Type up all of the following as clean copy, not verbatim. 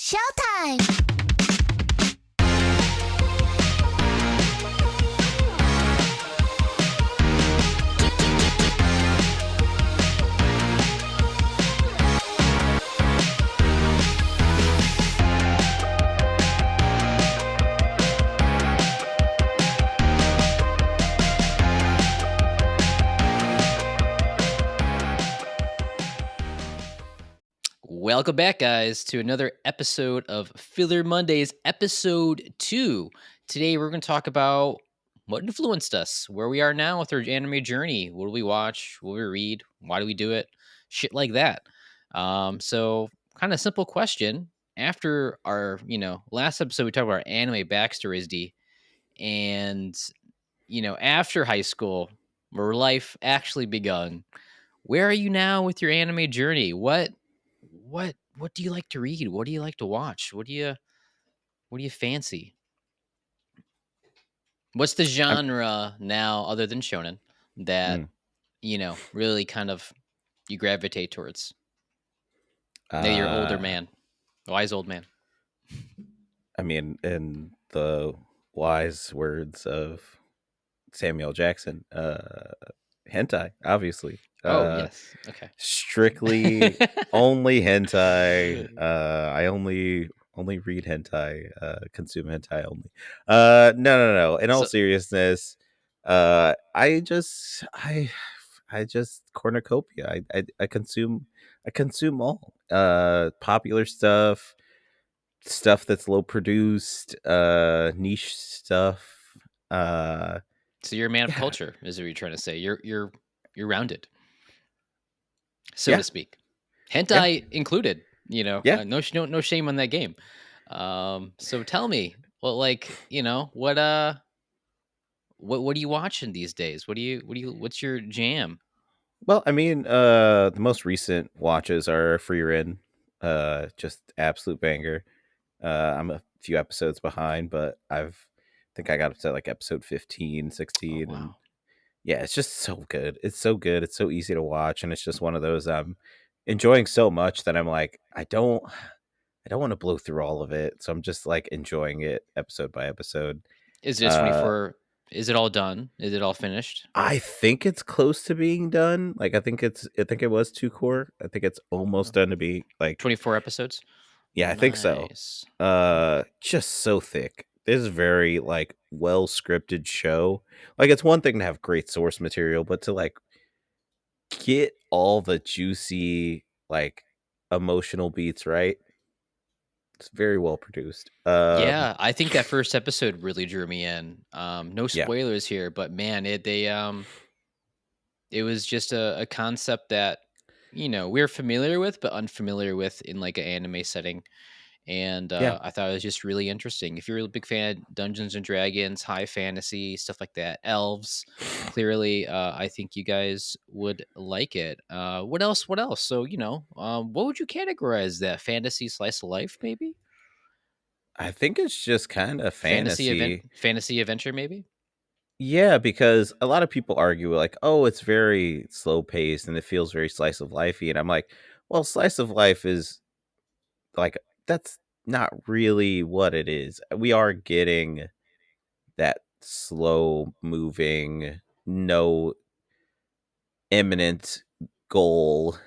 Showtime! Welcome back, guys, to another episode of Filler Mondays, episode 2. Today, we're going to talk about what influenced us, where we are now with our anime journey. What do we watch? What do we read? Why do we do it? Shit like that. So, kind of simple question. After our, last episode, we talked about our anime backstories, D. And, after high school, where life actually begun, where are you now with your anime journey? What do you like to read? What do you like to watch? What do you fancy? What's the I'm genre now other than shonen that, mm, really kind of you gravitate towards? Now you're older uh, man. Wise old man. I mean, in the wise words of Samuel Jackson, hentai, obviously. Oh, yes. Okay. Strictly only hentai. I only read hentai, consume hentai only. No. In all So seriousness, I just cornucopia. I consume all popular stuff that's low produced, niche stuff. Uh, so you're a man of yeah, culture, is what you're trying to say. You're rounded, so yeah, to speak. yeah, Hentai included, yeah. no shame on that game. So tell me, well, what are you watching these days? What's your jam? Well, I mean, the most recent watches are Free Rin, just absolute banger. I'm a few episodes behind, but think I got up to like episode 15, Oh 16, and wow. yeah, it's just so good. It's so good. It's so easy to watch, and it's just one of those I'm enjoying so much that I'm like, I don't want to blow through all of it, so I'm just like enjoying it episode by episode. Is it Uh, 24? Is it all done? Is it all finished? I think it's close to being done. Like I think it was two core. I think it's almost Oh, done to be like 24 episodes? yeah, I think so. Nice. Okay. Just so thick. This is very like well scripted show. Like it's one thing to have great source material, but to like get all the juicy like emotional beats right. It's very well produced. Yeah, I think that first episode really drew me in. No Yeah. spoilers here, but man, it was just a concept that, we're familiar with, but unfamiliar with in like an anime setting. And Yeah. I thought it was just really interesting. If you're a big fan of Dungeons and Dragons, high fantasy stuff like that, elves, clearly, I think you guys would like it. What else? What else? So what would you categorize that fantasy slice of life? Maybe I think it's just kind of fantasy. fantasy adventure, maybe. Yeah, because a lot of people argue like, "Oh, it's very slow paced and it feels very slice of lifey." And I'm like, "Well, slice of life is like that's not really what it is. We are getting that slow moving, no imminent goal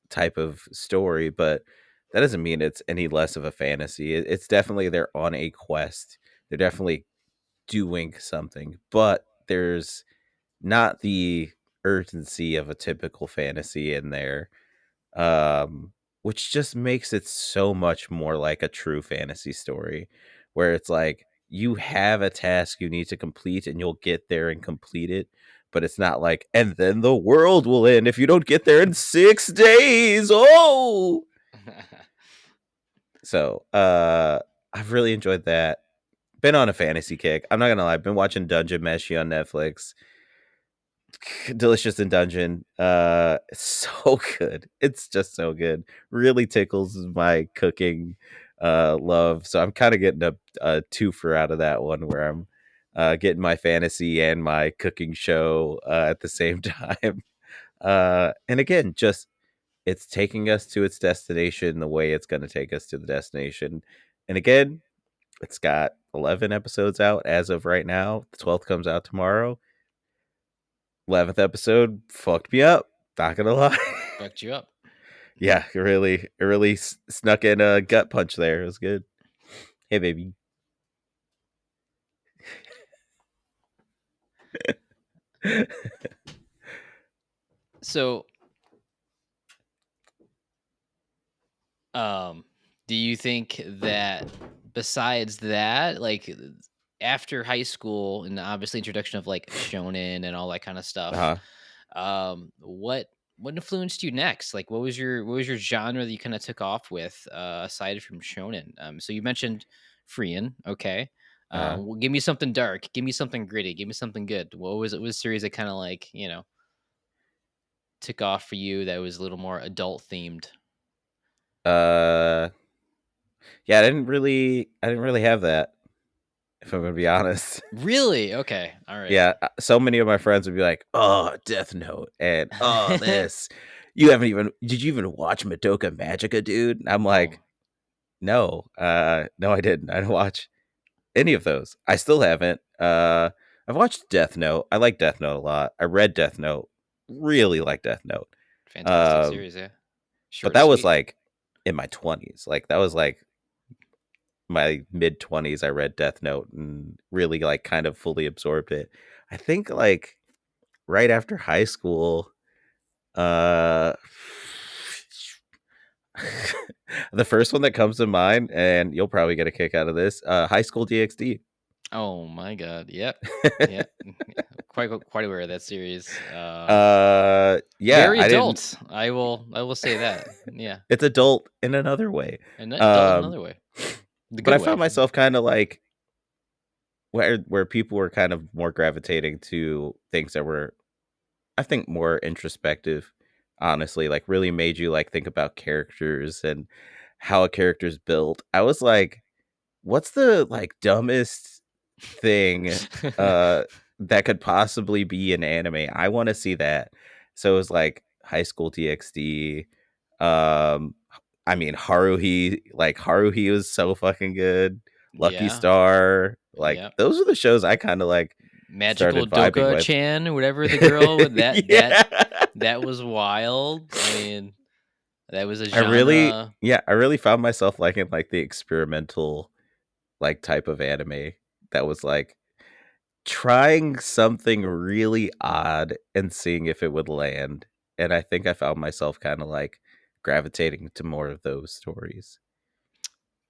type of story, but that doesn't mean it's any less of a fantasy. It's definitely they're on a quest. They're definitely doing something, but there's not the urgency of a typical fantasy in there, which just makes it so much more like a true fantasy story, where it's like you have a task you need to complete and you'll get there and complete it. But it's not like, and then the world will end if you don't get there in 6 days. Oh, so I've really enjoyed that. Been on a fantasy kick. I'm not gonna lie. I've been watching Dungeon Meshi on Netflix. Delicious in Dungeon. It's so good. It's just so good. Really tickles my cooking love. So I'm kind of getting a twofer out of that one where I'm getting my fantasy and my cooking show at the same time. And again, just it's taking us to its destination the way it's going to take us to the destination. And again, it's got 11 episodes out as of right now. The 12th comes out tomorrow. 11th episode fucked me up. Not gonna lie. Fucked you up. Yeah, it really snuck in a gut punch there. It was good. Hey, baby. So, um, do you think that besides that, like after high school and obviously introduction of like shonen and all that kind of stuff, Uh-huh. what influenced you next? Like what was your genre that you kind of took off with aside from shonen? So you mentioned Freeing, okay. Uh-huh. Well, give me something dark, give me something gritty, give me something good. What was it? What was a series that kind of like, took off for you that was a little more adult themed? Uh yeah, I didn't really have that, if I'm gonna be honest. Really? Okay. All right. Yeah, so many of my friends would be like, "Oh, Death Note," and "Oh, this. You haven't even did you even watch Madoka Magica, dude?" And I'm Oh, like, "No, no, I didn't. I didn't watch any of those. I still haven't. I've watched Death Note. I like Death Note a lot. I read Death Note. Really like Death Note. fantastic Um, series, yeah. but Short and that was sweet. like in my 20s. Like that was like my mid 20s. I read Death Note and really like kind of fully absorbed it. I think like right after high school, uh the first one that comes to mind, and you'll probably get a kick out of this, High School DxD. Oh my god. Yep. Yep. Quite aware of that series. Yeah, Very I didn't. adult. I will say that. Yeah. It's adult in another way. And adult in Um, another way. The but good I found way. myself kind of like where people were kind of more gravitating to things that were, I think, more introspective. Honestly, like really made you like think about characters and how a character's built. I was like, what's the like dumbest thing uh that could possibly be an anime? I want to see that. So it was like High School DxD. Um I mean Haruhi was so fucking good. Lucky Yeah. Star. Like Yep. those are the shows I kind of like Magical started vibing Doka with. Chan, whatever the girl with Yeah. that was wild. I mean, that was a I really genre. yeah, I really found myself liking like the experimental like type of anime that was like trying something really odd and seeing if it would land. And I think I found myself kind of like gravitating to more of those stories.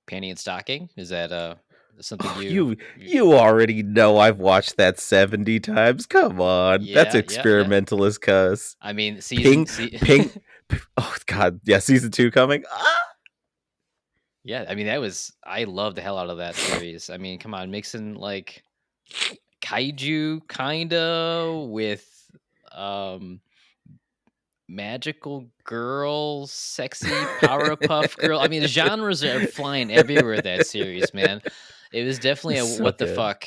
Panty and Stocking. Is that something Oh, you, you already know I've watched that 70 times. Come on. That's yeah, yeah, yeah. experimental as cuss. I mean, season Ping see ping oh god, yeah, season 2 coming. Ah! Yeah, I mean, that was I love the hell out of that series. I mean, come on, mixing like kaiju kinda with um magical girl, sexy Powerpuff Girl. I mean, the genres are flying everywhere with that series, man. It was definitely a So what the good. fuck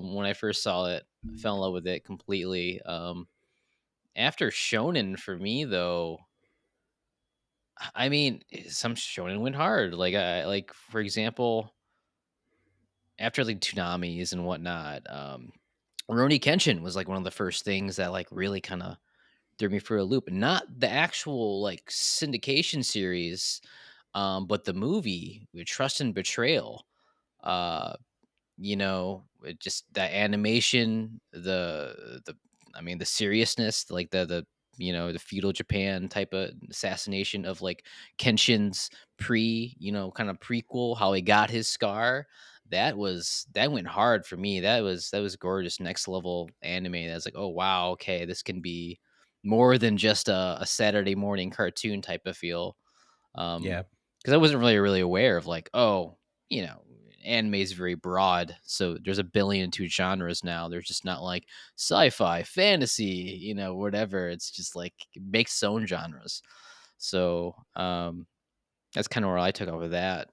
when I first saw it. Fell in love with it completely. After Shonen for me though, I mean, some Shonen went hard. Like for example, after like tsunamis and whatnot, Roni Kenshin was like one of the first things that like really kind of threw me for a loop. Not the actual like syndication series, but the movie with Trust and Betrayal. Uh, it just that animation, the I mean the seriousness, like the the feudal Japan type of assassination of like Kenshin's kind of prequel, how he got his scar. That went hard for me. That was gorgeous, next level anime. That's like, oh wow, okay, this can be more than just a Saturday morning cartoon type of feel. Yeah. Because I wasn't really aware of like, oh, you know, anime is very broad. So there's a billion and two genres now. There's just not like sci-fi, fantasy, whatever. It's just like it makes its own genres. So that's kind of where I took over that.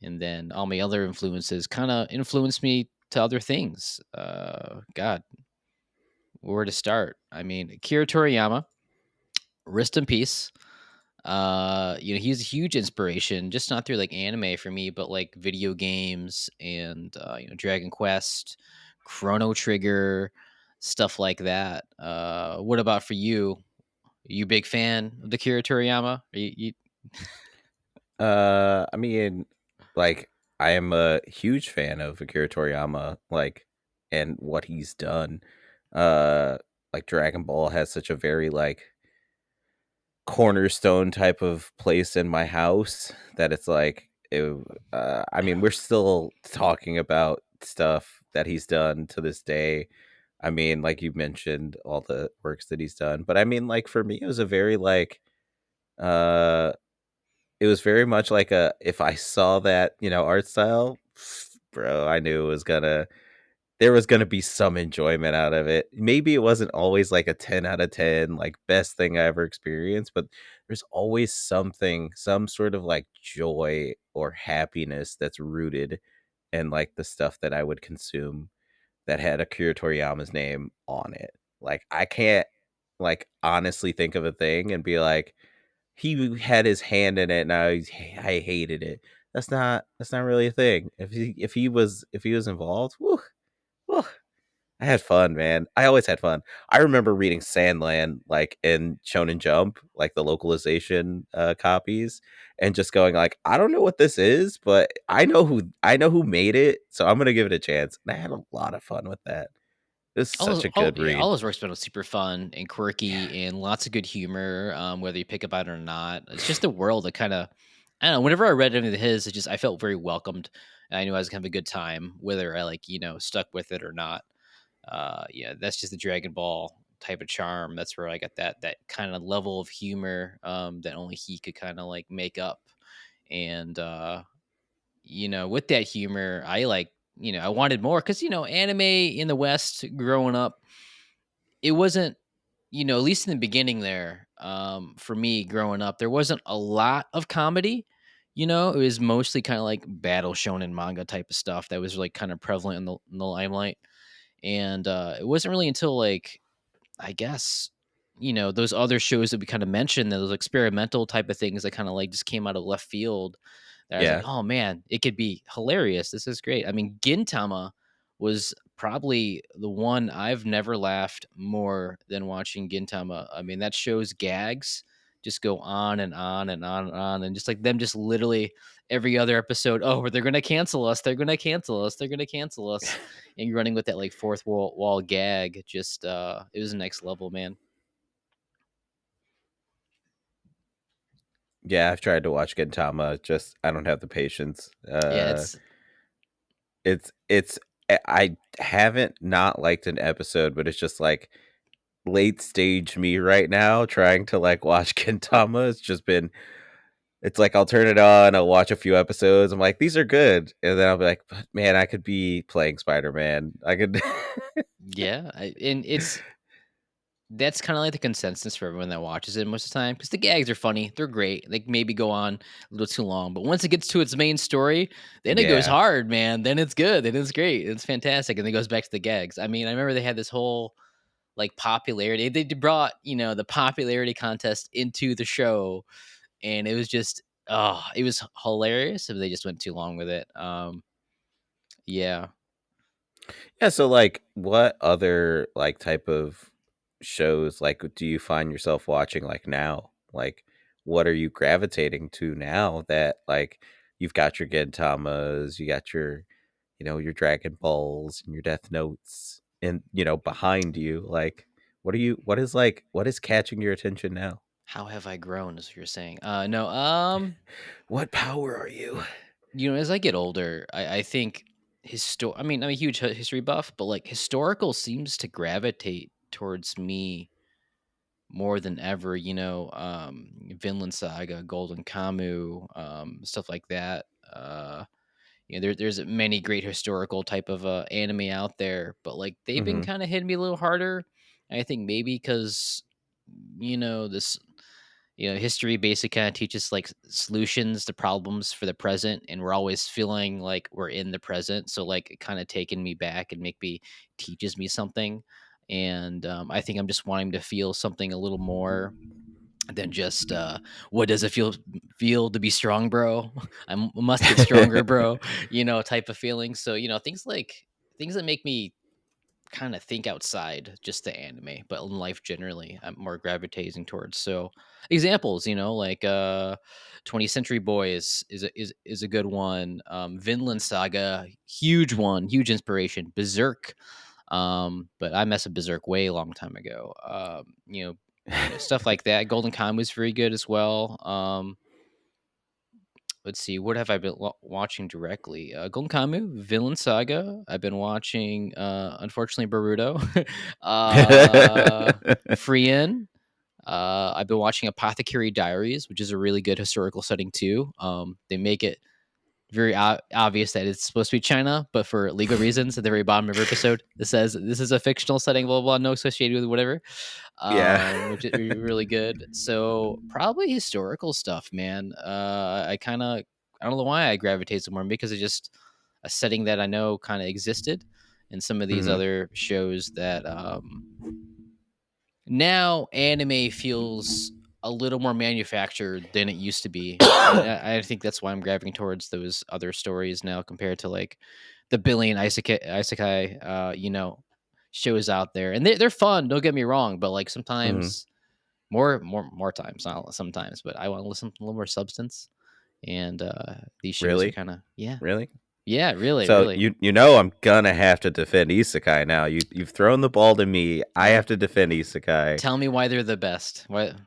And then all my other influences kind of influenced me to other things. God, where to start? I mean, Akira Toriyama, rest in peace. He's a huge inspiration, just not through like anime for me, but like video games and Dragon Quest, Chrono Trigger, stuff like that. What about for you? Are you a big fan of the Kira Toriyama? I mean, like, I am a huge fan of Akira Toriyama, like, and what he's done. Uh, like, Dragon Ball has such a very, like, cornerstone type of place in my house that it's like, I mean, we're still talking about stuff that he's done to this day. I mean, like you mentioned, all the works that he's done, but I mean, like, for me, it was a very, like, uh it was very much like a if I saw that, art style, bro, I knew it was gonna there was gonna be some enjoyment out of it. Maybe it wasn't always like a 10 out of 10, like, best thing I ever experienced, but there's always something, some sort of, like, joy or happiness that's rooted in, like, the stuff that I would consume that had Akira Toriyama's name on it. Like, I can't, like, honestly think of a thing and be like, he had his hand in it, and I hated it. That's not really a thing. If he was involved, woo, woo, I had fun, man. I always had fun. I remember reading Sandland, like, in Shonen Jump, like, the localization, copies, and just going like, "I don't know what this is, but I know who made it, so I'm gonna give it a chance." And I had a lot of fun with that. It was such a good Yeah, read. all his work's been super fun and Yeah. quirky and lots of good humor, whether you pick up on it or not. It's just a world that kind of, I don't know. Whenever I read any of his, I felt very welcomed. And I knew I was gonna have a good time, whether I like stuck with it or not. Yeah, that's just the Dragon Ball type of charm. That's where I got that kind of level of humor that only he could kind of like make up. And with that humor, I like, I wanted more because, anime in the West growing up, it wasn't, at least in the beginning there, for me growing up, there wasn't a lot of comedy. It was mostly kind of like battle shonen manga type of stuff that was like kind of prevalent in the limelight. And it wasn't really until like, I guess, those other shows that we kind of mentioned, those experimental type of things that kind of like just came out of left field. That I was like, Yeah. oh man, it could be hilarious. This is great. I mean, Gintama was probably the one I've never laughed more than watching Gintama. I mean, that show's gags just go on and on and on and on. And just like them, just literally every other episode, oh, they're going to cancel us. They're going to cancel us. They're going to cancel us. And you're running with that like fourth wall gag. Just, it was next level, man. Yeah, I've tried to watch Gintama, just I don't have the patience. Yeah, it's It's I haven't not liked an episode, but it's just, like, late stage me right now trying to, like, watch Gintama. It's like I'll turn it on, I'll watch a few episodes, I'm like, "These are good," and then I'll be like, "But, man, I could be playing Spider-Man. I could." yeah, and it's that's kinda like the consensus for everyone that watches it most of the time, because the gags are funny, they're great, they maybe go on a little too long, but once it gets to its main story, then it goes Yeah. hard, man, then it's good, then it's great, it's fantastic, and then it goes back to the gags. I mean, I remember they had this whole, like, popularity brought, the popularity contest into the show, and it was just oh, it was hilarious, if they just went too long with it. Yeah. Yeah, so, like, what other, like, type of shows, like, do you find yourself watching, like, now? Like, what are you gravitating to now that, like, you've got your Gintamas, you got your Dragon Balls and your Death Notes and, behind you? Like, what is catching your attention now? How have I grown is what you're saying. No, What power are you? as I get older, I think I mean, I'm a huge history buff, but like historical seems to gravitate towards me more than ever. Vinland Saga, Golden Kamu, stuff like that. There's many great historical type of anime out there, but like they've been Mhm. kind of hitting me a little harder. And I think maybe because this history basically kind of teaches like solutions to problems for the present, and we're always feeling like we're in the present. So like it kind of taking me back and make me teaches me something, and I think I'm just wanting to feel something a little more. than just what does it feel to be strong, bro? Must get stronger, bro. Type of feeling. So things that make me kind of think outside just the anime, but in life generally, I'm more gravitating towards. So examples, like 20th Century Boys is a good one. Vinland Saga, huge one, huge inspiration. Berserk, but I messed with Berserk way long time ago. Stuff like that. Golden Kamuy was very good as well. Let's see, what have I been watching directly? Golden Kamuy, Vinland Saga. I've been watching, unfortunately, Boruto. Frien. I've been watching Apothecary Diaries, which is a really good historical setting too. They make it very obvious that it's supposed to be China, but for legal reasons, at the very bottom of every episode, it says this is a fictional setting, blah blah, blah, no associated with whatever, Yeah. which is really good. So probably historical stuff, man. I don't know why I gravitate to more because it's just a setting that I know kind of existed, and some of these Mhm. other shows that now anime feels a little more manufactured than it used to be, and I think that's why I'm gravitating towards those other stories now compared to like the billion isekai shows out there, and they're fun. Don't get me wrong, but like Mhm. sometimes more times, not sometimes, but I want to listen to a little more substance, and these shows are Really? kind of yeah, Really? yeah, really, So really. you know I'm gonna have to defend isekai now. You've thrown the ball to me. I Oh, have to defend isekai. tell me why they're the best. What?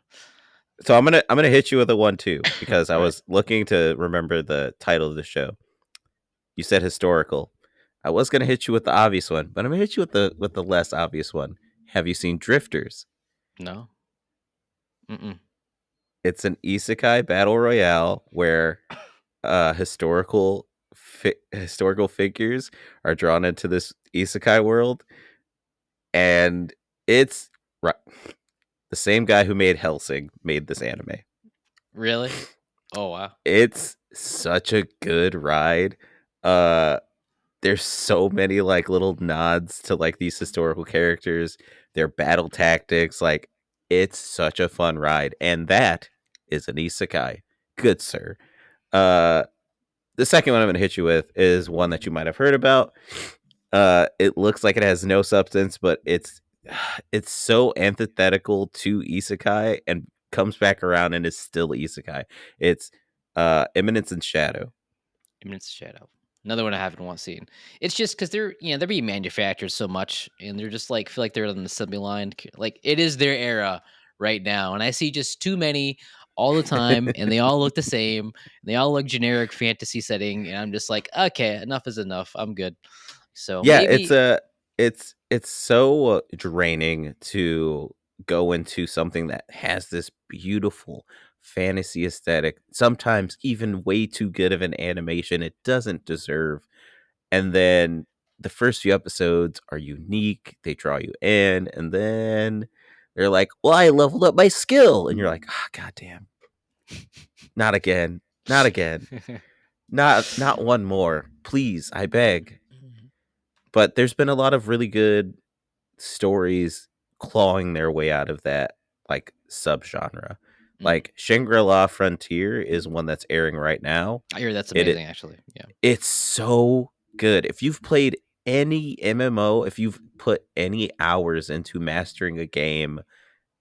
So I'm gonna hit you with a one too because I All right, was looking to remember the title of the show. You said historical. I was gonna hit you with the obvious one, but I'm gonna hit you with the less obvious one. Have you seen Drifters? no, mm-mm. It's an isekai battle royale where historical figures are drawn into this isekai world, and it's right. The same guy who made Helsing made this anime. Really? Oh wow. It's such a good ride. Uh there's so many like little nods to like these historical characters, their battle tactics, like it's such a fun ride. And that is an isekai. Good sir. Uh the second one I'm gonna hit you with is one that you might have heard about. It looks like it has no substance, but it's so antithetical to isekai and comes back around and is still isekai. It's Eminence and Shadow. Imminent Shadow. Another one I haven't once seen. It's just because they're being manufactured so much, and they're just like feel like they're on the assembly line. Like it is their era right now, and I see just too many all the time, and they all look the same. And they all look generic fantasy setting, and I'm just like, okay, enough is enough. I'm good. So Yeah, it's maybe a it's so draining to go into something that has this beautiful fantasy aesthetic, sometimes even way too good of an animation it doesn't deserve. And then the first few episodes are unique, they draw you in, and then they're like, "Well, I leveled up my skill." And you're like, "Ah, goddamn. Not again. Not again. Not one more. Please, I beg." But there's been a lot of really good stories clawing their way out of that like subgenre. Mm. Like Shangri-La Frontier is one that's airing right now. I hear that's It amazing, actually. Yeah. it's so good. If you've played any MMO, if you've put any hours into mastering a game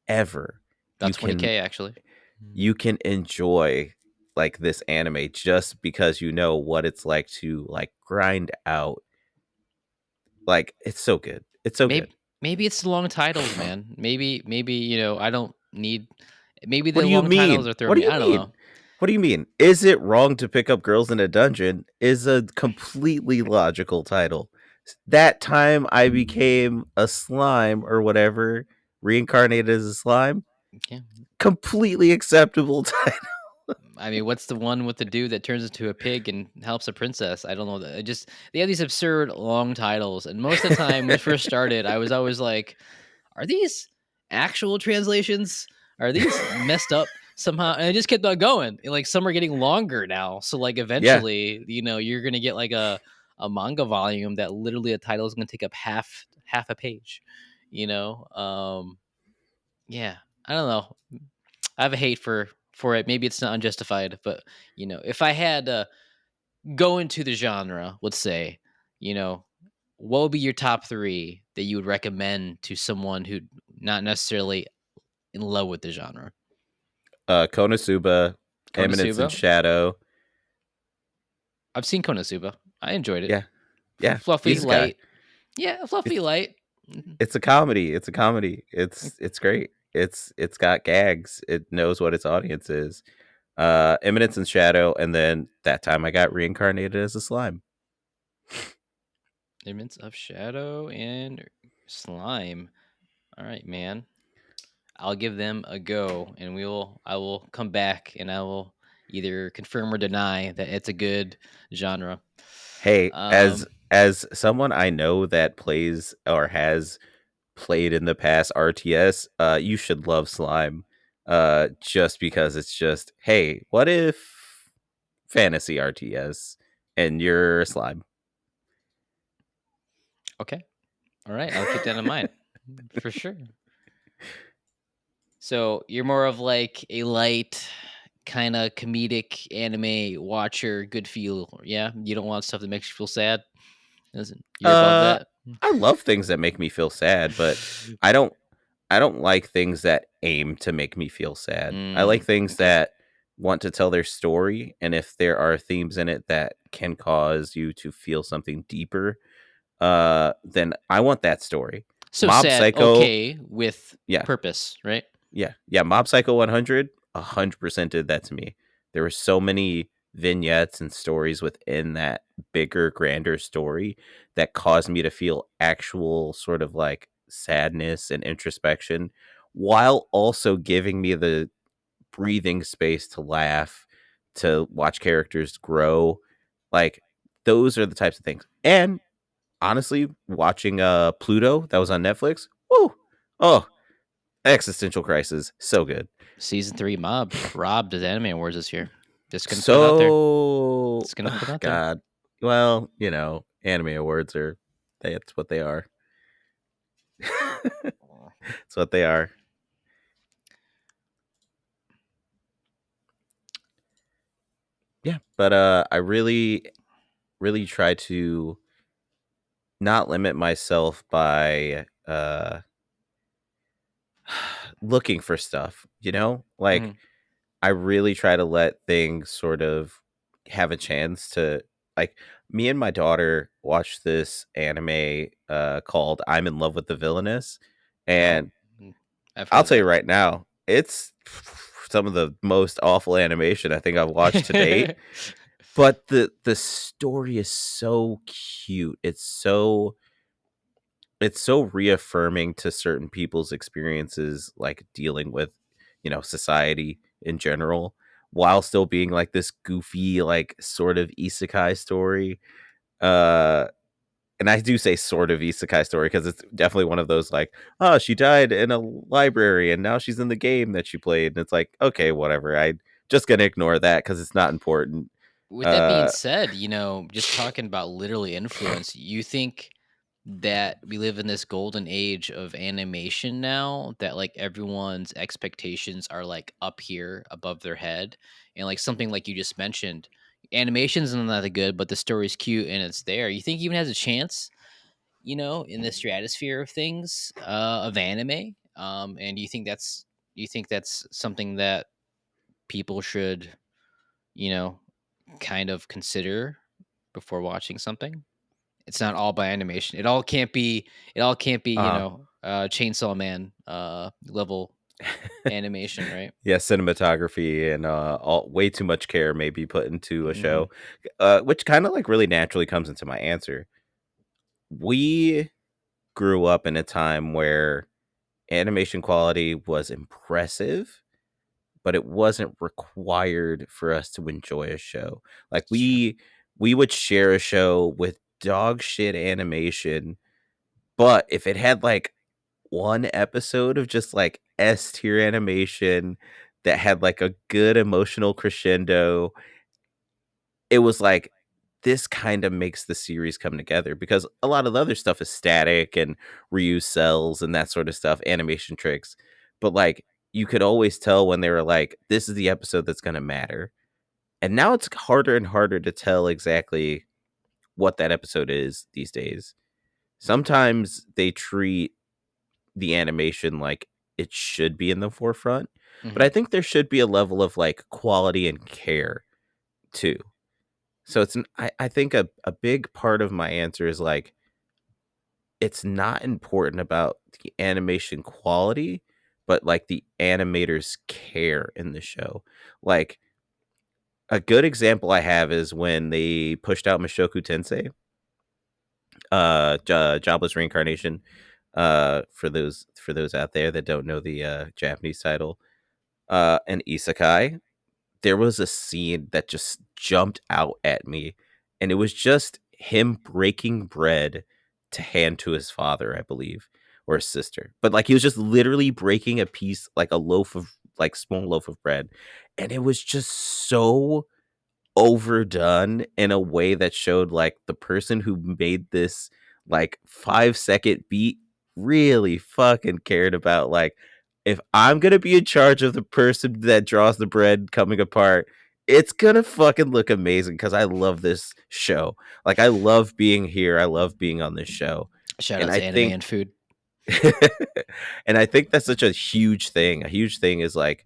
ever, About you can 20K actually. Mm. you can enjoy like this anime just because you know what it's like to like grind out. Like it's so good. It's so good. Maybe it's the long titles, man. Maybe I don't need. Maybe What the do you long titles mean? are What throwing do me. you I don't mean? know. What do you mean? Is it wrong to pick up girls in a dungeon? Is a completely logical title. That time I became a slime or whatever, reincarnated as a slime, Yeah. completely acceptable title. I mean, what's the one with the dude that turns into a pig and helps a princess? I don't know. It just they have these absurd long titles, and most of the time when it first started, I was always like, "Are these actual translations? Are these messed up somehow?" And I just kept on going. And like some are getting longer now, so like Yeah. eventually, you're gonna get like a manga volume that literally a title is gonna take up half a page. You know, yeah. I don't know. I have a hate for it. Maybe it's not unjustified, but if I had to go into the genre, let's say, you know, what would be your top three that you would recommend to someone who not necessarily in love with the genre? Konosuba, Eminence and Konosuba. Shadow. I've seen Konosuba. I enjoyed it. Yeah, yeah, Fluffy, Isekai. light. Yeah, fluffy, It's light. Mhm. it's a comedy. It's a comedy. It's great. It's got gags. It knows what its audience is. Eminence and Shadow, and then that time I got reincarnated as a slime. Image of Shadow and Slime. All right, man. I'll give them a go, and I will come back and I will either confirm or deny that it's a good genre. Hey, Um, as someone I know that plays or has played in the past RTS, you should love slime. Just because it's just, hey, what if fantasy RTS and you're a slime? okay. All right, I'll keep that in mind for sure. So you're more of like a light kind of comedic anime watcher, good feel. Yeah, you don't want stuff that makes you feel sad. Isn't you're above Uh, that? I love things that make me feel sad, but I don't I don't like things that aim to make me feel sad. I like things Okay. that want to tell their story, and if there are themes in it that can cause you to feel something deeper, then I want that story. So Mob sad, Psycho, okay, with yeah, purpose, right? yeah. Mob Psycho 100% did that to me. There were so many vignettes and stories within that bigger, grander story that caused me to feel actual sort of like sadness and introspection, while also giving me the breathing space to laugh, to watch characters grow. Like, those are the types of things. And honestly, watching Pluto that was on Netflix, woo, oh, existential crisis, so good. Season 3 Mob robbed the Anime Awards this year. Just gonna put it out there. So, Just gonna put it out there. God, well, anime awards are that's what they are. That's what they are. Yeah, but I really try to not limit myself by looking for stuff, Like, Mhm. I really try to let things sort of have a chance to, like, me and my daughter watched this anime called I'm in Love with the Villainess, Oh, and mm, I've I'll heard of tell you that. right now, it's some of the most awful animation I think I've watched to date. But the story is so cute. It's so reaffirming to certain people's experiences, like dealing with, society in general, while still being like this goofy, like sort of isekai story. Uh and I do say sort of isekai story because it's definitely one of those like, oh, she died in a library and now she's in the game that she played. And it's like, okay, whatever. I just gonna ignore that because it's not important. With that being Uh said, just talking about literally influence, you think that we live in this golden age of animation now that like everyone's expectations are like up here above their head and like something like you just mentioned animation's not that good but the story's cute and it's there you think even has a chance in the stratosphere of things of anime and you think that's something that people should you know kind of consider before watching something. It's not all by animation. It all can't be, uh Chainsaw Man level animation, right? yeah, cinematography and all way too much care may be put into a Mhm. show. Which kind of like really naturally comes into my answer. We grew up in a time where animation quality was impressive, but it wasn't required for us to enjoy a show. Like, It's true. we would share a show with dog shit animation, but if it had like one episode of just like S tier animation that had like a good emotional crescendo, it was like, this kind of makes the series come together, because a lot of the other stuff is static and reuse cells and that sort of stuff, animation tricks. But like, you could always tell when they were like, "This is the episode that's gonna matter." And now it's harder and harder to tell exactly what that episode is these days. Sometimes they treat the animation like it should be in the forefront, but Mhm. I think there should be a level of, like, quality and care too. So I think a big part of my answer is, like, it's not important about the animation quality, but, like, the animators' care in the show. Like, a good example I have is when they pushed out Mushoku Tensei, Jobless Reincarnation, for those out there that don't know the, Japanese title, and Isekai. There was a scene that just jumped out at me, and it was just him breaking bread to hand to his father, I believe, or his sister. But, like, he was just literally breaking a piece, like a loaf of like, small loaf of bread, and it was just so overdone in a way that showed, like, the person who made this, like, 5-second beat really fucking cared about, like, "If I'm gonna be in charge of the person that draws the bread coming apart, it's gonna fucking look amazing because I love this show." Like, I love being here, I love being on this show, Shout and out I to anime think and food. and I think that's such a huge thing. A huge thing is, like,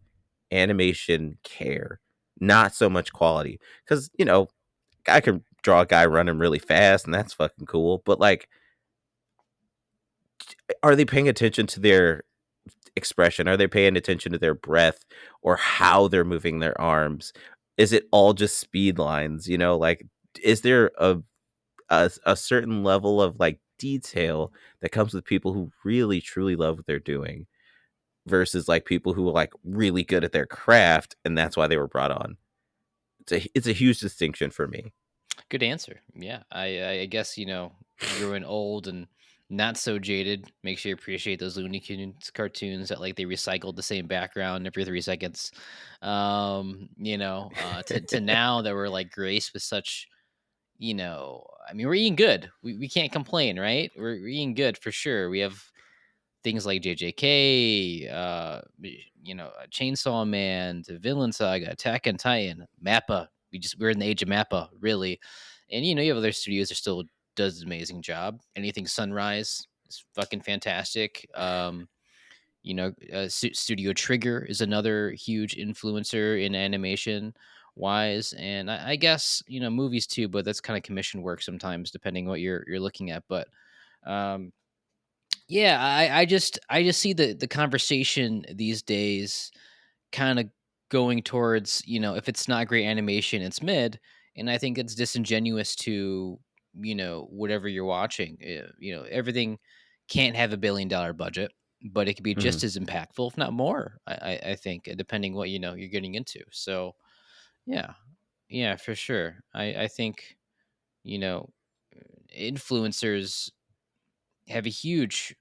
animation care, not so much quality. Because I can draw a guy running really fast, and that's fucking cool, but, like, are they paying attention to their expression? Are they paying attention to their breath or how they're moving their arms? Is it all just speed lines, Like, is there a certain level of, like, detail that comes with people who really truly love what they're doing versus, like, people who are, like, really good at their craft, and that's why they were brought on? It's a huge distinction for me. Good answer. Yeah, I guess growing old and not so jaded makes you appreciate those Looney Tunes cartoons that like they recycled the same background every 3 seconds. To now that we're like graced with such, I mean, we're eating good. We can't complain, right? We're eating good for sure. We have things like JJK, Chainsaw Man, the Villain Saga, Attack on Titan, Mappa. We're in the age of Mappa, really. And you have other studios that still does an amazing job. Anything Sunrise is fucking fantastic. Studio Trigger is another huge influencer in animation wise, and I guess movies too, but that's kind of commission work sometimes, depending what you're looking at. But um, yeah, I just see the conversation these days kind of going towards, if it's not great animation, it's mid, and I think it's disingenuous to, whatever you're watching. Everything can't have $1 billion budget, but it could be Mhm. just as impactful, if not more. I think, depending what you're getting into. So yeah, yeah, for sure. I think you know influencers have a huge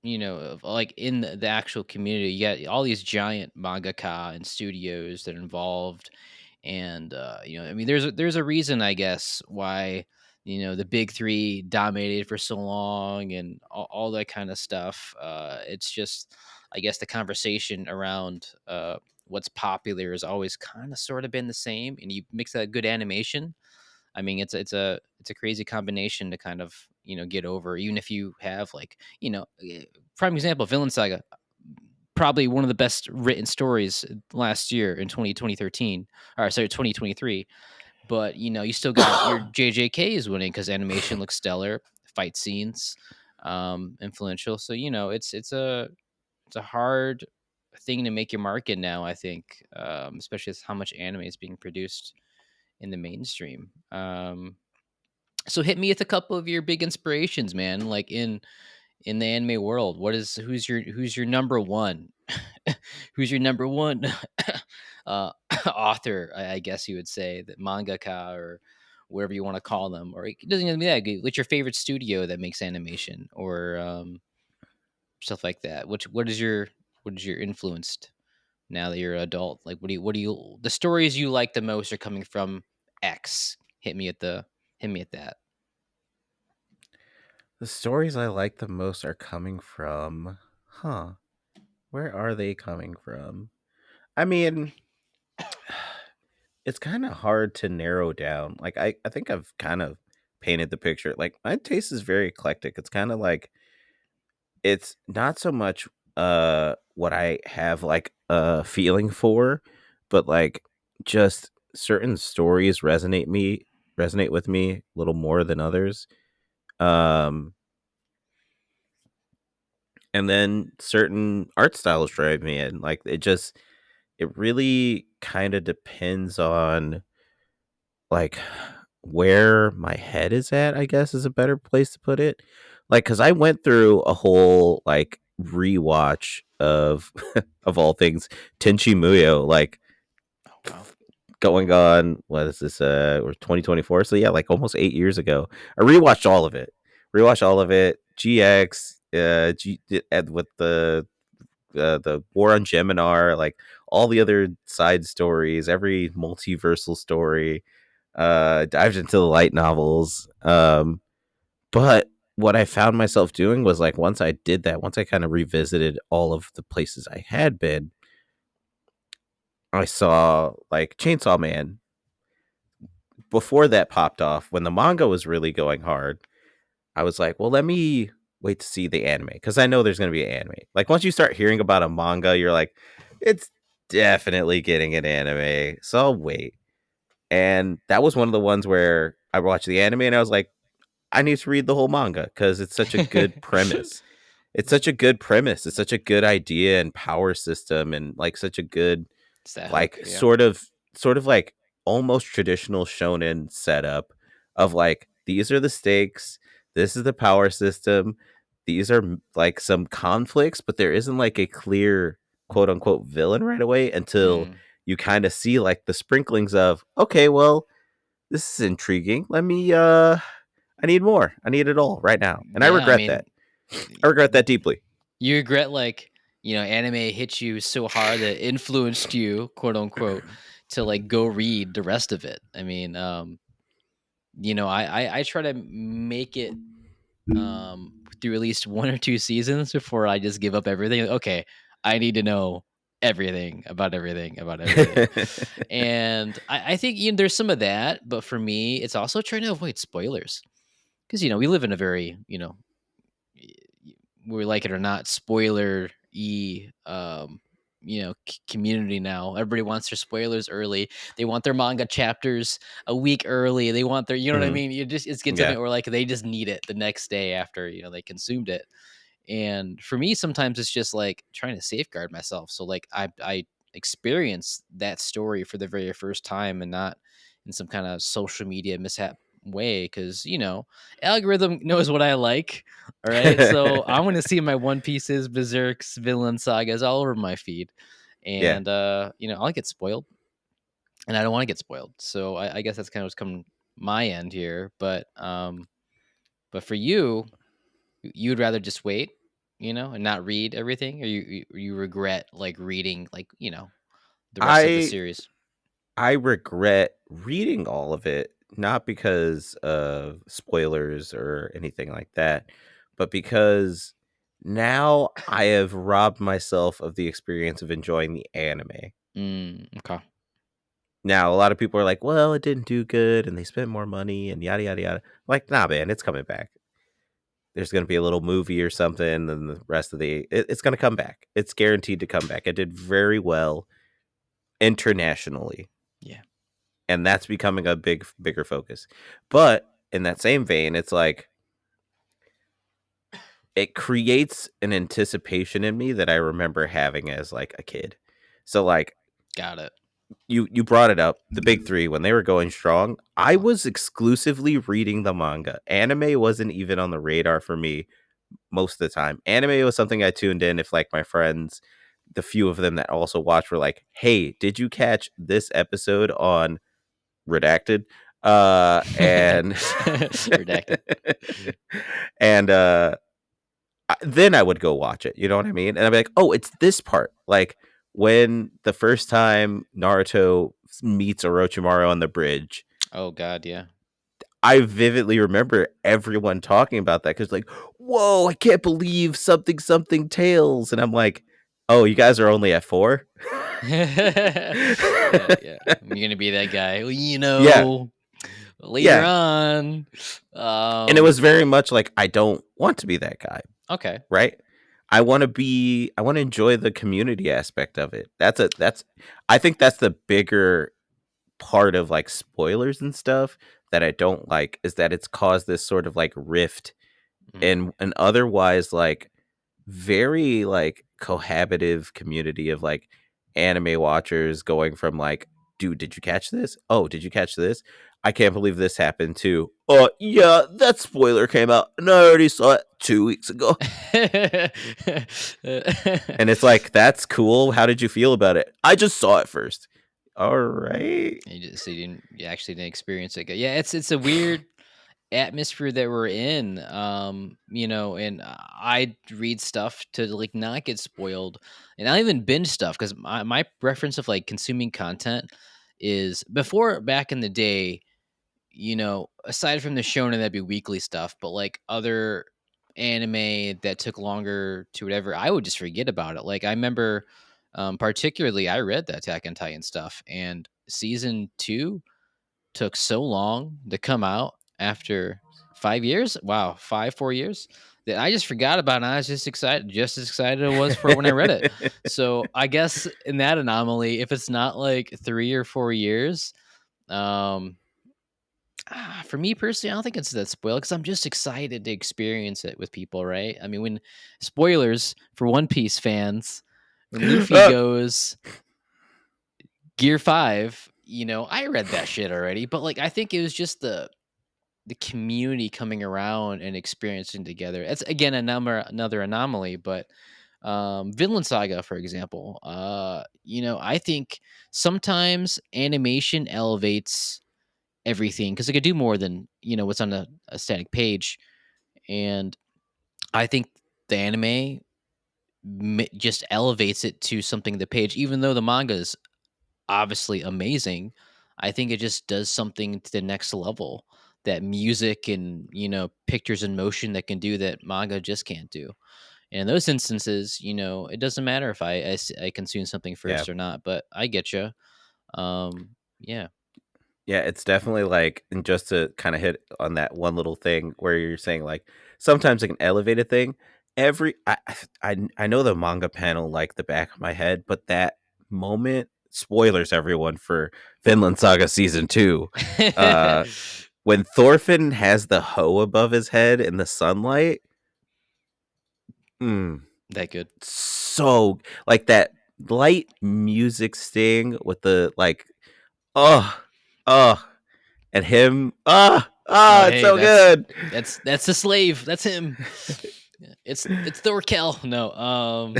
of like in the actual community, you got all these giant mangaka and studios that are involved, and I mean, there's a reason, I guess, why the big three dominated for so long and all that kind of stuff. It's just, I guess, the conversation around what's popular has always kind of sort of been the same, and you mix that good animation. I mean, it's a crazy combination to kind of get over, even if you have like prime example, Villain Saga, probably one of the best written stories last year in 2013, or sorry, 2023. But you still got your JJK is winning because animation looks stellar, fight scenes, influential. So it's a hard thing to make your mark in now. I think, especially with how much anime is being produced in the mainstream. So hit me with a couple of your big inspirations, man. Like in the anime world, who's your number one? Who's your number one uh, author? I guess you would say that mangaka or whatever you want to call them, or it doesn't even be that good. What's your favorite studio that makes animation or stuff like that? What is your influenced now that you're an adult? Like, what do you the stories you like the most are coming from X? Hit me at that. The stories I like the most are coming from huh. Where are they coming from? I mean, it's kind of hard to narrow down. Like I think I've kind of painted the picture. Like my taste is very eclectic. It's kind of like it's not so much what I have like a feeling for, but like just certain stories resonate with me a little more than others. Um and then certain art styles drive me in. Like it really kind of depends on like where my head is at, I guess is a better place to put it. Like cuz I went through a whole like rewatch of of all things Tenchi Muyo like Oh wow. going on what is this or 2024, so yeah, like almost 8 years ago. I rewatched all of it. Rewatched all of it. GX with the war on Geminar, like all the other side stories, every multiversal story, dived into the light novels. But what I found myself doing was like once I did that, once I kind of revisited all of the places I had been, I saw like Chainsaw Man. Before that popped off, when the manga was really going hard, I was like, well, let me wait to see the anime because I know there's going to be an anime. Like once you start hearing about a manga, you're like, it's definitely getting an anime. So I'll wait. And that was one of the ones where I watched the anime and I was like, I need to read the whole manga because it's such a good premise. It's such a good premise. It's such a good idea and power system and like such a good It's that like hook, yeah. sort of like almost traditional shonen setup of like these are the stakes, this is the power system, these are like some conflicts, but there isn't like a clear quote unquote villain right away until Mm. you kind of see like the sprinklings of okay, well, this is intriguing. Let me I need more. I need it all right now. And I Yeah, I regret mean, that. I regret that deeply. you regret like, anime hit you so hard that it influenced you, quote unquote, to like go read the rest of it. I mean, I try to make it through at least one or two seasons before I just give up everything. Like, okay, I need to know everything about everything about everything. And I think there's some of that, but for me, it's also trying to avoid spoilers because we live in a very y- we like it or not, spoiler community now. Everybody wants their spoilers early. They want their manga chapters a week early. They want their, what I Mhm. mean? It's getting to the Yeah. point where like they just need it the next day after they consumed it. And for me, sometimes it's just like trying to safeguard myself. So like I experience that story for the very first time and not in some kind of social media mishap way because algorithm knows what I like. All right. So I'm gonna see my One Pieces, Berserks, Villain Sagas all over my feed. Yeah. And I'll get spoiled and I don't want to get spoiled. So I guess that's kind of what's coming my end here. But for you, you'd rather just wait, and not read everything, or you regret like reading like the rest of the I series. I regret reading all of it, not because of spoilers or anything like that, but because now I have robbed myself of the experience of enjoying the anime. Okay, Now, a lot of people are like, "Well, it didn't do good and they spent more money and yada yada yada." Like, nah, man, it's coming back. There's going to be a little movie or something, and the rest of it's going to come back. It's guaranteed to come back. It did very well internationally, yeah, and that's becoming a bigger focus. But in that same vein, it's like it creates an anticipation in me that I remember having as like a kid. So like got it. you brought it up, the big 3 when they were going strong, I Uh-huh. was exclusively reading the manga. Anime wasn't even on the radar for me most of the time. Anime was something I tuned in if like my friends, the few of them that also watched were like, "Hey, did you catch this episode on Redacted?" And Redacted. and then I would go watch it. You know what I mean? And I'd be like, "Oh, it's this part." Like when the first time Naruto meets Orochimaru on the bridge, Oh God, yeah. I vividly remember everyone talking about that because like, "Whoa, I can't believe something something tails," and I'm like, Oh, you guys are only at 4? Yeah, yeah. I'm gonna be that guy. Well, Yeah, later yeah, on. and it was very much like, I don't want to be that guy, Okay. right? I wanna enjoy the community aspect of it. That's I think that's the bigger part of, like, spoilers and stuff that I don't like, is that it's caused this sort of, like, rift Mm. in an otherwise, like, very, like, cohabitive community of, like, anime watchers going from, like, "Dude, did you catch this? Oh, did you catch this? I can't believe this happened too. Oh, yeah, that spoiler came out, and I already saw it 2 weeks ago." And it's like, "That's cool. How did you feel about it?" "I just saw it first." "Alright." You actually didn't experience it. Yeah, it's a weird atmosphere that we're in. And I read stuff to like not get spoiled, and I even binge stuff because my preference of like consuming content is before back in the day. Aside from the shonen, that'd be weekly stuff, but like other anime that took longer to whatever, I would just forget about it. Like I remember, particularly, I read that Attack on Titan stuff, and season two took so long to come out after 5 years. Wow, 4 years that I just forgot about, and I was just as excited as I was for when I read it. So I guess in that anomaly, if it's not like 3 or 4 years, um, for me personally, I don't think it's that spoiled because I'm just excited to experience it with people, right? I mean, when spoilers for One Piece fans, when Luffy Ah! goes Gear 5, I read that shit already, but like I think it was just the community coming around and experiencing together. It's again another anomaly, but Vinland Saga, for example, I think sometimes animation elevates everything because it could do more than what's on a static page, and I think the anime just elevates it to something the page, even though the manga is obviously amazing. I think it just does something to the next level that music and pictures in motion that can do that manga just can't do. And in those instances, it doesn't matter if I consume something Yeah. first or not, but I get you. Yeah. Yeah, it's definitely like, and just to kind of hit on that one little thing where you're saying like sometimes like an elevated thing. I know the manga panel like the back of my head, but that moment, spoilers everyone for Vinland Saga season 2, uh, when Thorfinn has the hoe above his head in the sunlight. Mm, That good. so like that light music sting with the like, oh, oh, and him, Oh, it's hey, so that's good. that's the slave. That's him. Yeah, it's Thorkel. No,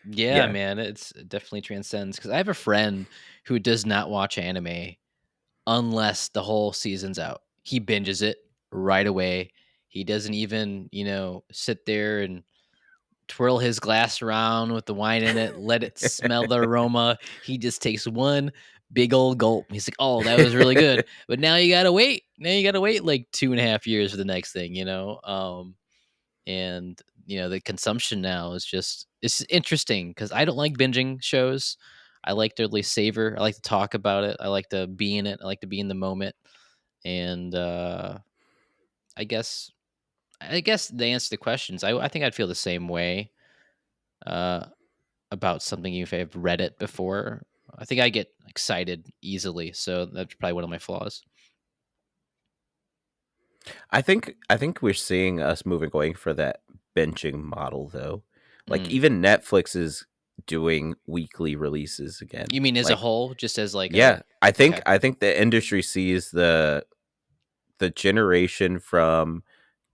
yeah, Yeah. man, it definitely transcends. Because I have a friend who does not watch anime unless the whole season's out. He binges it right away. He doesn't even, sit there and twirl his glass around with the wine in it, let it smell the aroma. He just takes one big old gulp. He's like, "Oh, that was really good." But now you gotta wait. Now you gotta wait like 2.5 years for the next thing. And the consumption now is just it's interesting because I don't like binging shows. I like to really savor. I like to talk about it. I like to be in it. I like to be in the moment. And I guess I guess the answer to the questions, I think I'd feel the same way. Uh, about something if I've read it before. I think I get excited easily, so that's probably one of my flaws. I think we're seeing us moving away for that benching model though. Like Mm. even Netflix is doing weekly releases again. You mean as a Like, whole, just as like a yeah, I think okay, I think the industry sees the generation from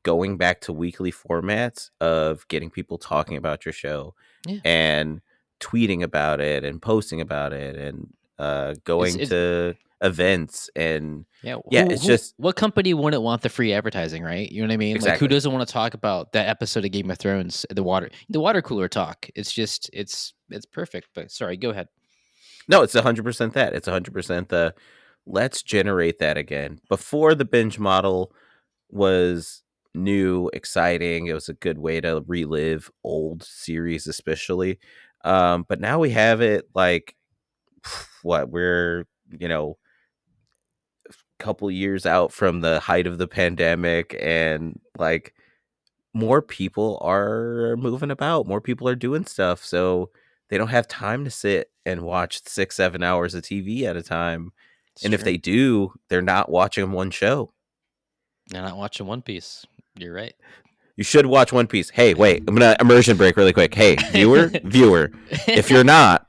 going back to weekly formats of getting people talking about your show yeah. and tweeting about it and posting about it and It's going it's to events and yeah. yeah, Who it's just what company wouldn't want the free advertising, right? You know what I mean? Like who exactly. doesn't want to talk about that episode of Game of Thrones, the water cooler talk? It's just it's perfect. But sorry, go ahead. No, it's 100% that. It's 100% the let's generate that again. Before the binge model was new, exciting. It was a good way to relive old series, especially. But now we have it like what we're you know couple years out from the height of the pandemic, and like more people are moving about, more people are doing stuff, so they don't have time to sit and watch 6 7 hours of TV at a time. It's And if true. they do, they're not watching one show. You're not watching One Piece. You're right. You should watch One Piece. Hey, wait, I'm gonna immersion break really quick. Hey, viewer, if you're not,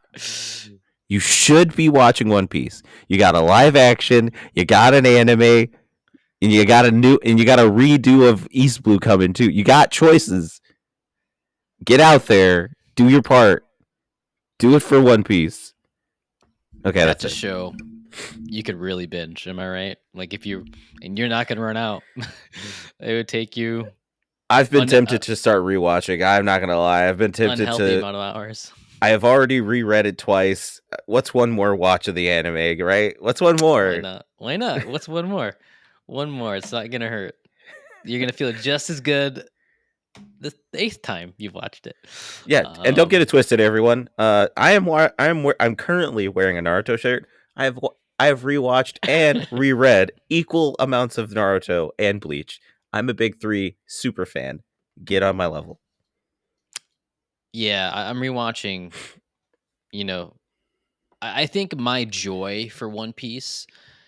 you should be watching One Piece. You got a live action, you got an anime, and you got a redo of East Blue coming too. You got choices. Get out there, do your part, do it for One Piece. Okay, That's that's a it. show you could really binge. Am I right? Like if you and you're not gonna run out. It would take you I've been un, tempted to start rewatching. I'm not gonna lie. I've been tempted unhealthy to. amount of hours. I have already reread it twice. What's one more watch of the anime, right? What's one Why more? not? Why not? What's one more? One more. It's not gonna hurt. You're gonna feel just as good the eighth time you've watched it. Yeah, and don't get Um, it twisted, everyone. I'm currently wearing a Naruto shirt. I have rewatched and reread equal amounts of Naruto and Bleach. I'm a big three super fan. Get on my level. yeah, I'm rewatching. You know, I think my joy for One Piece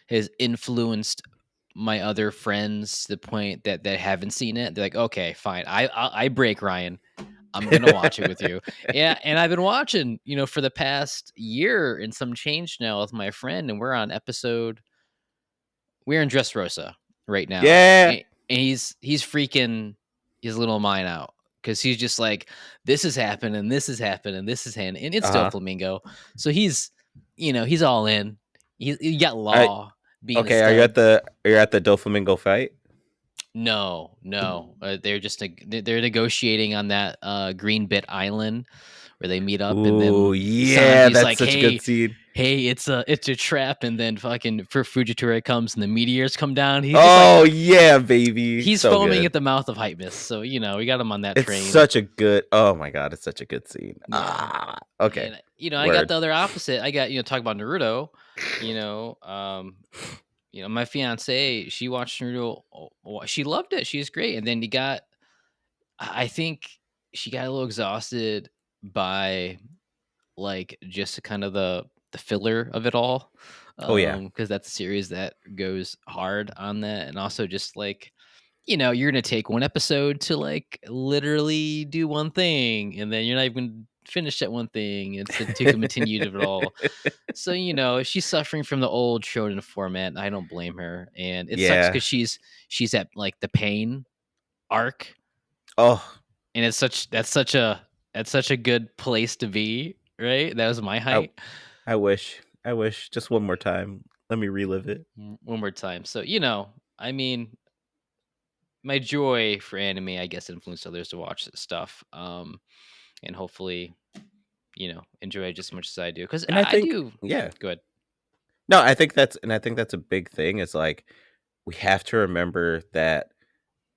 has influenced my other friends to the point that they haven't seen it. They're like, okay, fine. I break Ryan. I'm gonna watch it with you. Yeah, and I've been watching, for the past year and some change now with my friend, and we're in Dressrosa right now, Yeah. and he's freaking his little mind out because he's just like, this is happening, this is happening, this is happening, and it's Uh still huh. Flamingo, so he's all in. He got I Law being a Okay. stud. Are you at the Doflamingo fight? No, no, they're negotiating on that Green Bit Island where they meet up, and Ooh, then yeah, Sanji's that's like, such a good "Hey, scene. hey, it's a trap," and then fucking for Fujitora comes and the meteors come down. He's just like Oh yeah, baby, he's so foaming good. at the mouth of hypeness. So we got him on that It's train. such a good. Oh my god, it's such a good scene. Yeah, Okay, and I got word. the other opposite. I got talk about Naruto. My fiance, she watched Naruto. She loved it. She's great. And then I think she got a little exhausted by like just kind of the filler of it all, Oh yeah, because that's a series that goes hard on that, and also just like you're gonna take one episode to like literally do one thing, and then you're not even finish that one thing. It's to continue of it all. So she's suffering from the old shonen format. And I don't blame her, and it sucks yeah. because she's at like the pain arc, Oh, and that's such a good place to be, right? That was my I height. I wish just one more time. Let me relive it. One more time. So I mean, my joy for anime, I guess, influenced others to watch this stuff, and hopefully, enjoy it just as much as I do. Because And I I think, do. yeah, Good. no, I think that's a big thing. Is like we have to remember that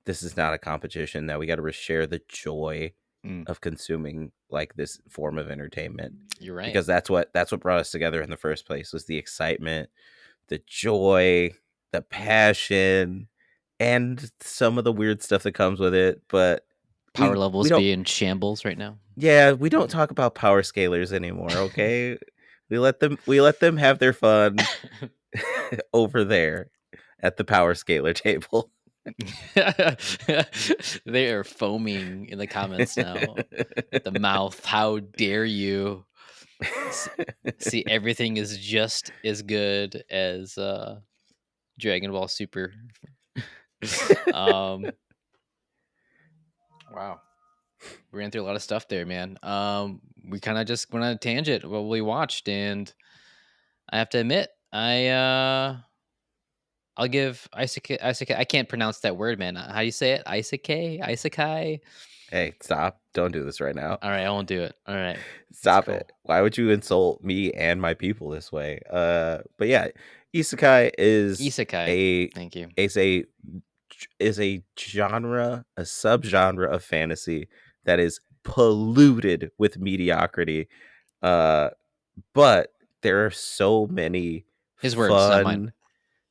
this is not a competition. That we got to share the joy Mm, of consuming like this form of entertainment, you're right. because that's what brought us together in the first place, was the excitement, the joy, the passion, and some of the weird stuff that comes with it. But Power we levels don't. be in shambles right now. Yeah, we don't talk about power scalers anymore. Okay, we let them have their fun over there at the power scaler table. They are foaming in the comments now at the mouth. How dare you? S- See, everything is just as good as Dragon Ball Super. um, wow, we ran through a lot of stuff there, man. We kind of just went on a tangent what we watched, and I have to admit, I'll give Isekai. I can't pronounce that word, man. How do you say it? Isekai. Hey, stop! Don't do this right now. All right, I won't do it. All right, it's Stop cool. it. Why would you insult me and my people this way? But yeah, isekai Isekai. a Thank you. is a a genre, a subgenre of fantasy that is polluted with mediocrity. Uh, but there are so many His words, not mine.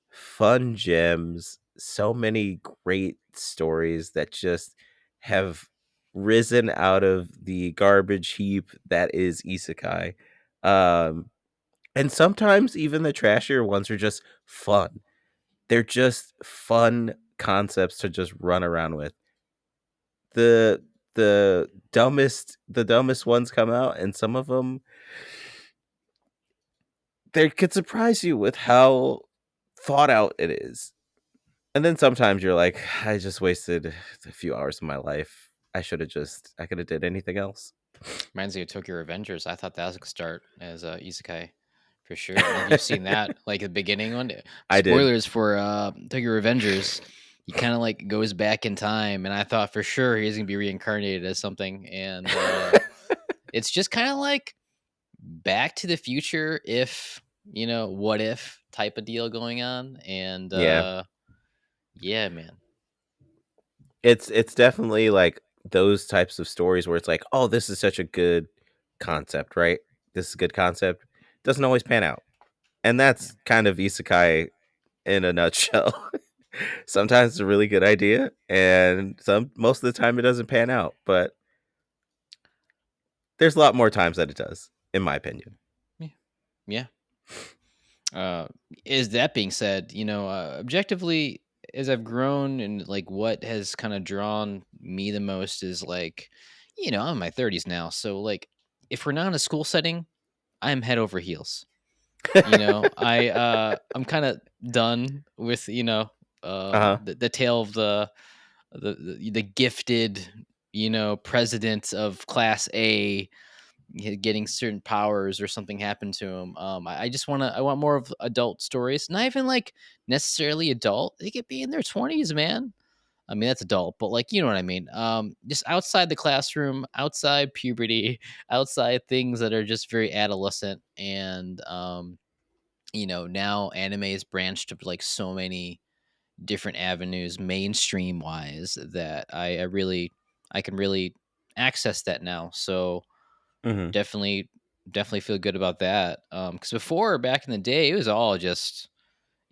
fun gems, so many great stories that just have risen out of the garbage heap that is isekai. Um, and sometimes even the trashier ones are just fun. They're just fun concepts to just run around with. The the dumbest ones come out, and some of them they could surprise you with how thought out it is. And then sometimes you're like, I just wasted a few hours of my life. I could have did anything else. Reminds me of Tokyo Revengers. I thought that was a good start as a isekai for sure. I don't know if you've seen that, like the beginning one. I did. Spoilers for Tokyo Revengers. He kind of like goes back in time, and I thought for sure he's gonna be reincarnated as something, and it's just kind of like Back to the Future, if what if type of deal going on, and Yeah. yeah, man, It's definitely like those types of stories where it's like, "Oh, this is such a good concept, right? This is a good concept." Doesn't always pan out. And yeah, that's kind of isekai in a nutshell. Sometimes it's a really good idea, and most of the time it doesn't pan out, but there's a lot more times that it does, in my opinion. yeah. Yeah. Uh, is that being said, objectively, as I've grown and like what has kind of drawn me the most is like, I'm in my 30s now. So, like, if we're not in a school setting, I'm head over heels. I'm kind of done with, Uh-huh. the tale of the gifted, president of class A getting certain powers or something happened to him. I just I want more of adult stories, not even like necessarily adult. They could be in their 20s, man. I mean, that's adult, but like, you know what I mean? Just outside the classroom, outside puberty, outside things that are just very adolescent. And, now anime is branched to like so many different avenues, mainstream wise, that I can really access that now. So, Mhm. definitely feel good about that. Because before, back in the day, it was all just,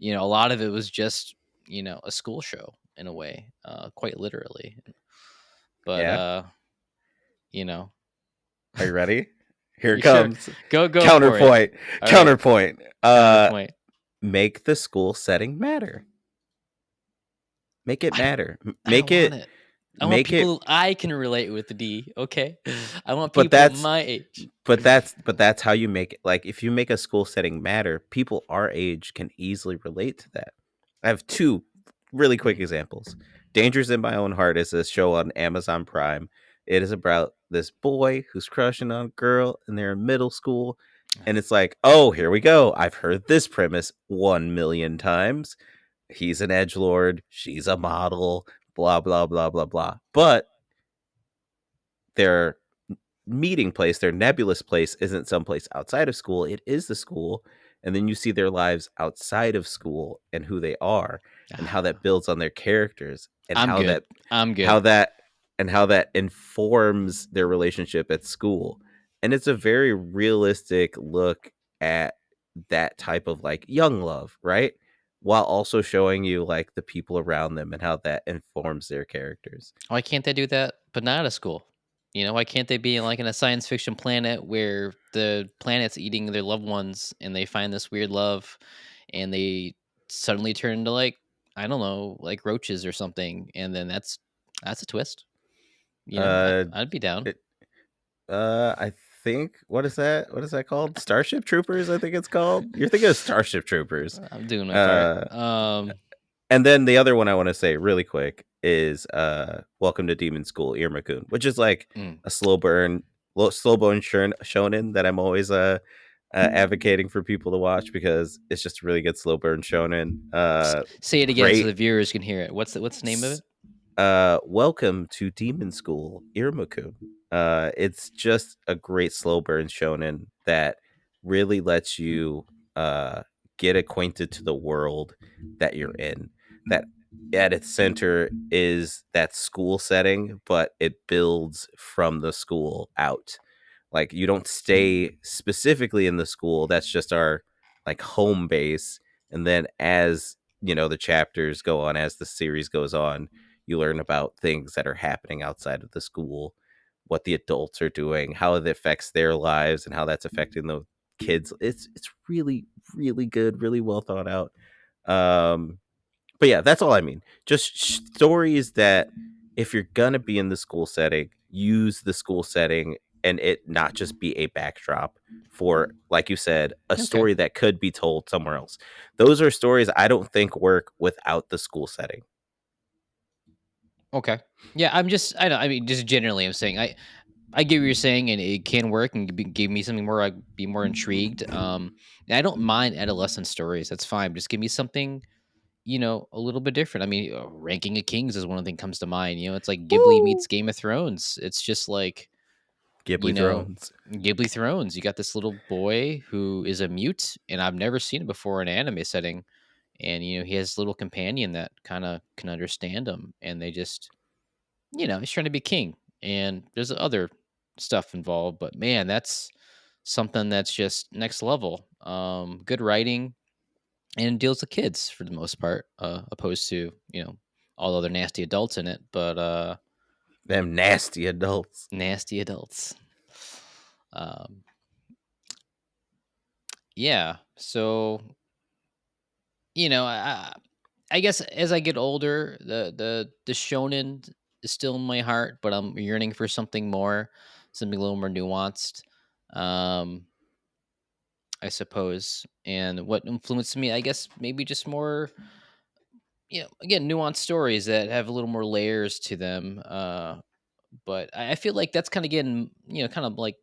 a lot of it was just, a school show in a way, quite literally. But Yeah. you know, Are you ready? Here it you sure? comes. Go for it. Counterpoint. All right, Counterpoint. counterpoint. Make the school setting matter. Make it I don't matter. I don't want it. I want Make it people I can relate with the D. Okay, I want but people that's my age. but that's how you make it. Like if you make a school setting matter, people our age can easily relate to that. I have two really quick Mm. examples. Dangers in My Own Heart is a show on Amazon Prime. It is about this boy who's crushing on a girl and they're in middle school. And it's like, oh, here we go. I've heard this premise 1 million times. He's an edge lord. She's a model. Blah blah blah blah blah. But their meeting place, their nebulous place, isn't someplace outside of school. It is the school, and then you see their lives outside of school and who they are, and how that builds on their characters, and I'm good. I'm how good. that how that informs their relationship at school. And it's a very realistic look at that type of like young love, right? While also showing you like the people around them and how that informs their characters. Why can't they do that, but not at a school? Why can't they be like in a science fiction planet where the planet's eating their loved ones and they find this weird love and they suddenly turn into like, I don't know, like roaches or something, and then that's a twist. Uh, I'd be down. it, I think what is that called? Starship Troopers, I think it's called. You're thinking of Starship Troopers. I'm doing my part. Uh, and then the other one I want to say really quick is Welcome to Demon School, Irmakun, which is like Mm. a slow burn shonen that I'm always advocating for people to watch because it's just a really good slow burn shonen. Say it again so Great. the viewers can hear it. What's the name of S- it? Welcome to Demon School, Irmakun. It's just a great slow burn shonen that really lets you uh get acquainted to the world that you're in. That at its center is that school setting, but it builds from the school out. Like you don't stay specifically in the school. That's just our like home base. And then as the chapters go on, as the series goes on, you learn about things that are happening outside of the school, what the adults are doing, how it affects their lives, and how that's affecting the kids. It's really really good, really well thought out. Um, but yeah, that's all I mean. Just stories that if you're gonna be in the school setting, use the school setting and it not just be a backdrop for, like you said, a Okay. story that could be told somewhere else. Those are stories I don't think work without the school setting. Okay. Yeah, I know, I mean, just generally, I'm saying I get what you're saying, and it can work and give me something more, like, be more intrigued. And I don't mind adolescent stories. That's fine. Just give me something, a little bit different. I mean, Ranking of Kings is one of the thing comes to mind. It's like Ghibli meets Woo! Game of Thrones. It's just like, you Ghibli know, Thrones. Ghibli Thrones. You got this little boy who is a mute, and I've never seen it before in an anime setting. And he has a little companion that kind of can understand him, and they just, he's trying to be king, and there's other stuff involved. But man, that's something that's just next level. Good writing and deals with kids for the most part, opposed to all other nasty adults in it. But Them nasty adults. nasty adults. Um, yeah. So I guess as I get older, the shonen is still in my heart, but I'm yearning for something more, something a little more nuanced. Um, I suppose. And what influenced me, I guess, maybe just more, again, nuanced stories that have a little more layers to them. But I feel like that's kind of getting, kind of like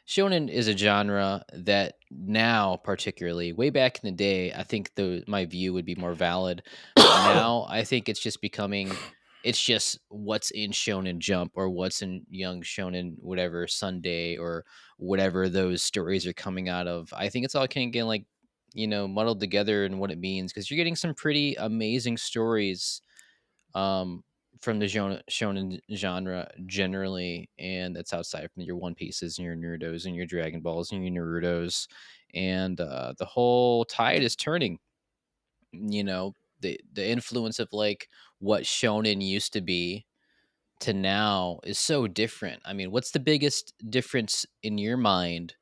shonen is a genre that now, particularly way back in the day, I think my view would be more valid. But now I think it's just becoming, it's just what's in Shonen Jump or what's in Young Shonen, whatever Sunday or whatever those stories are coming out of. I think it's all kind of getting like, muddled together in what it means, because you're getting some pretty amazing stories, um, from the shonen genre generally, and that's outside from your One Pieces and your Naruto's and your Dragon Balls and your Naruto's, and the whole tide is turning. The influence of like what shonen used to be to now is so different. I mean, what's the biggest difference in your mind,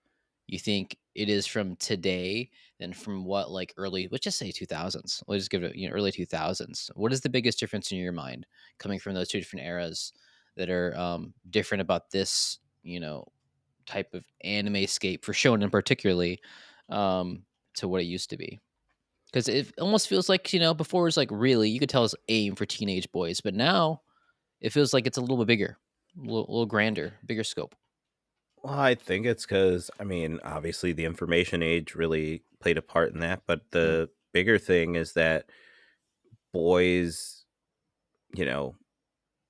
you think it is, from today and from what, like, let's just say 2000s. Let's just give it, early 2000s. What is the biggest difference in your mind coming from those two different eras that are different about this, type of anime scape for shonen particularly, um, to what it used to be? Because it almost feels like, before it was like, really, you could tell it's aim for teenage boys, but now it feels like it's a little bit bigger, a little grander, bigger scope. Well, I think it's because, I mean, obviously the information age really played a part in that, but Mm, the bigger thing is that boys, you know,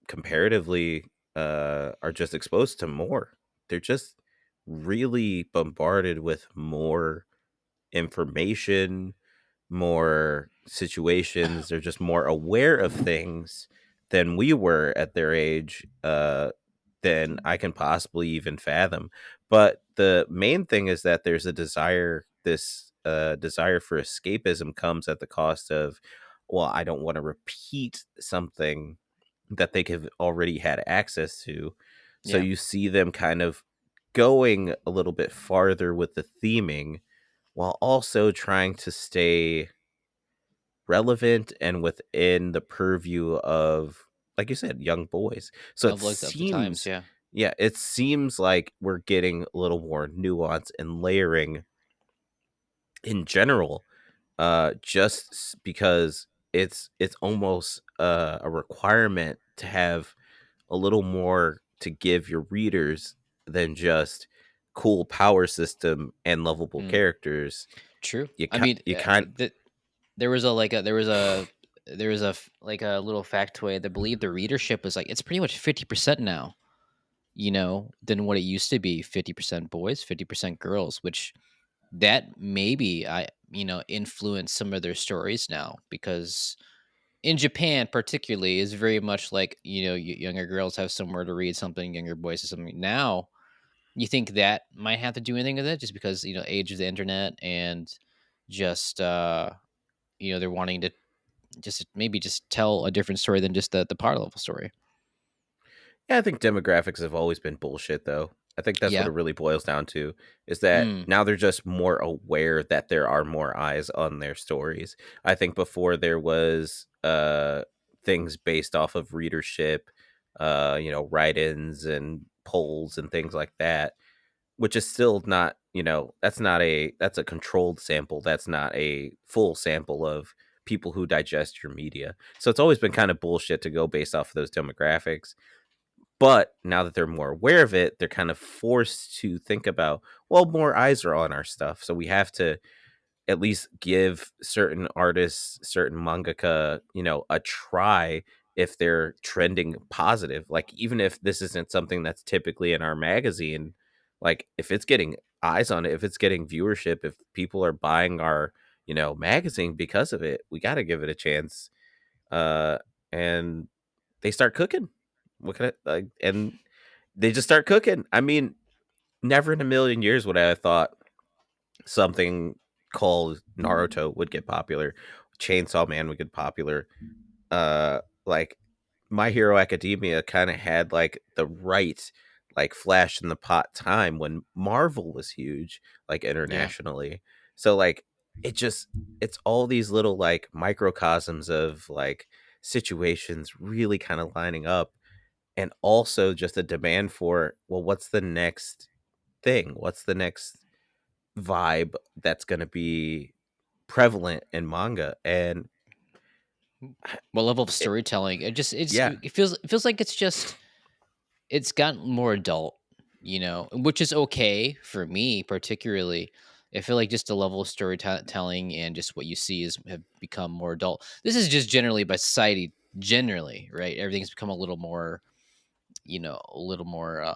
comparatively, are just exposed to more. They're just really bombarded with more information, more situations. They're just more aware of things than we were at their age, than I can possibly even fathom. But the main thing is that there's a desire, this desire for escapism comes at the cost of, well, I don't want to repeat something that they have already had access to. So yeah, you see them kind of going a little bit farther with the theming while also trying to stay relevant and within the purview of, like you said, young boys. So it I've looked up the times. seems, Yeah. yeah, it seems like we're getting a little more nuance and layering in general, because it's almost a requirement to have a little more to give your readers than just cool power system and lovable Mm. characters. True. You I kind mean, you kind there was like a little factoid that believed the readership was like, it's pretty much 50% now, than what it used to be. 50% boys, 50% girls, which that maybe influence some of their stories now, because in Japan particularly is very much like, younger girls have somewhere to read something, younger boys have something. Now you think that might have to do anything with it, just because age of the internet, and just they're wanting to just maybe just tell a different story than just the power level story. Yeah, I think demographics have always been bullshit, though. I think that's what Yeah. it really boils down to, is that Mm, now they're just more aware that there are more eyes on their stories. I think before there was things based off of readership, write-ins and polls and things like that, which is still not, that's a controlled sample. That's not a full sample of people who digest your media. So it's always been kind of bullshit to go based off of those demographics. But now that they're more aware of it, they're kind of forced to think about, well, more eyes are on our stuff. So we have to at least give certain artists, certain mangaka, a try if they're trending positive. Like, even if this isn't something that's typically in our magazine, like if it's getting eyes on it, if it's getting viewership, if people are buying our, magazine because of it, we got to give it a chance. Uh, and they start cooking. What can I like? And they just start cooking. I mean, never in a million years would I have thought something called Naruto would get popular, Chainsaw Man would get popular. Like My Hero Academia kind of had like the right like flash in the pot time when Marvel was huge, like yeah. internationally. So like it just it's all these little like microcosms of like situations really kind of lining up, and also just a demand for, well, what's the next thing? What's the next vibe that's going to be prevalent in manga? And What level of it, storytelling? yeah, It feels like it's gotten more adult, which is okay for me particularly. I feel like just the level of storytelling and just what you see is have become more adult. This is just generally by society generally, right? Everything's become a little more,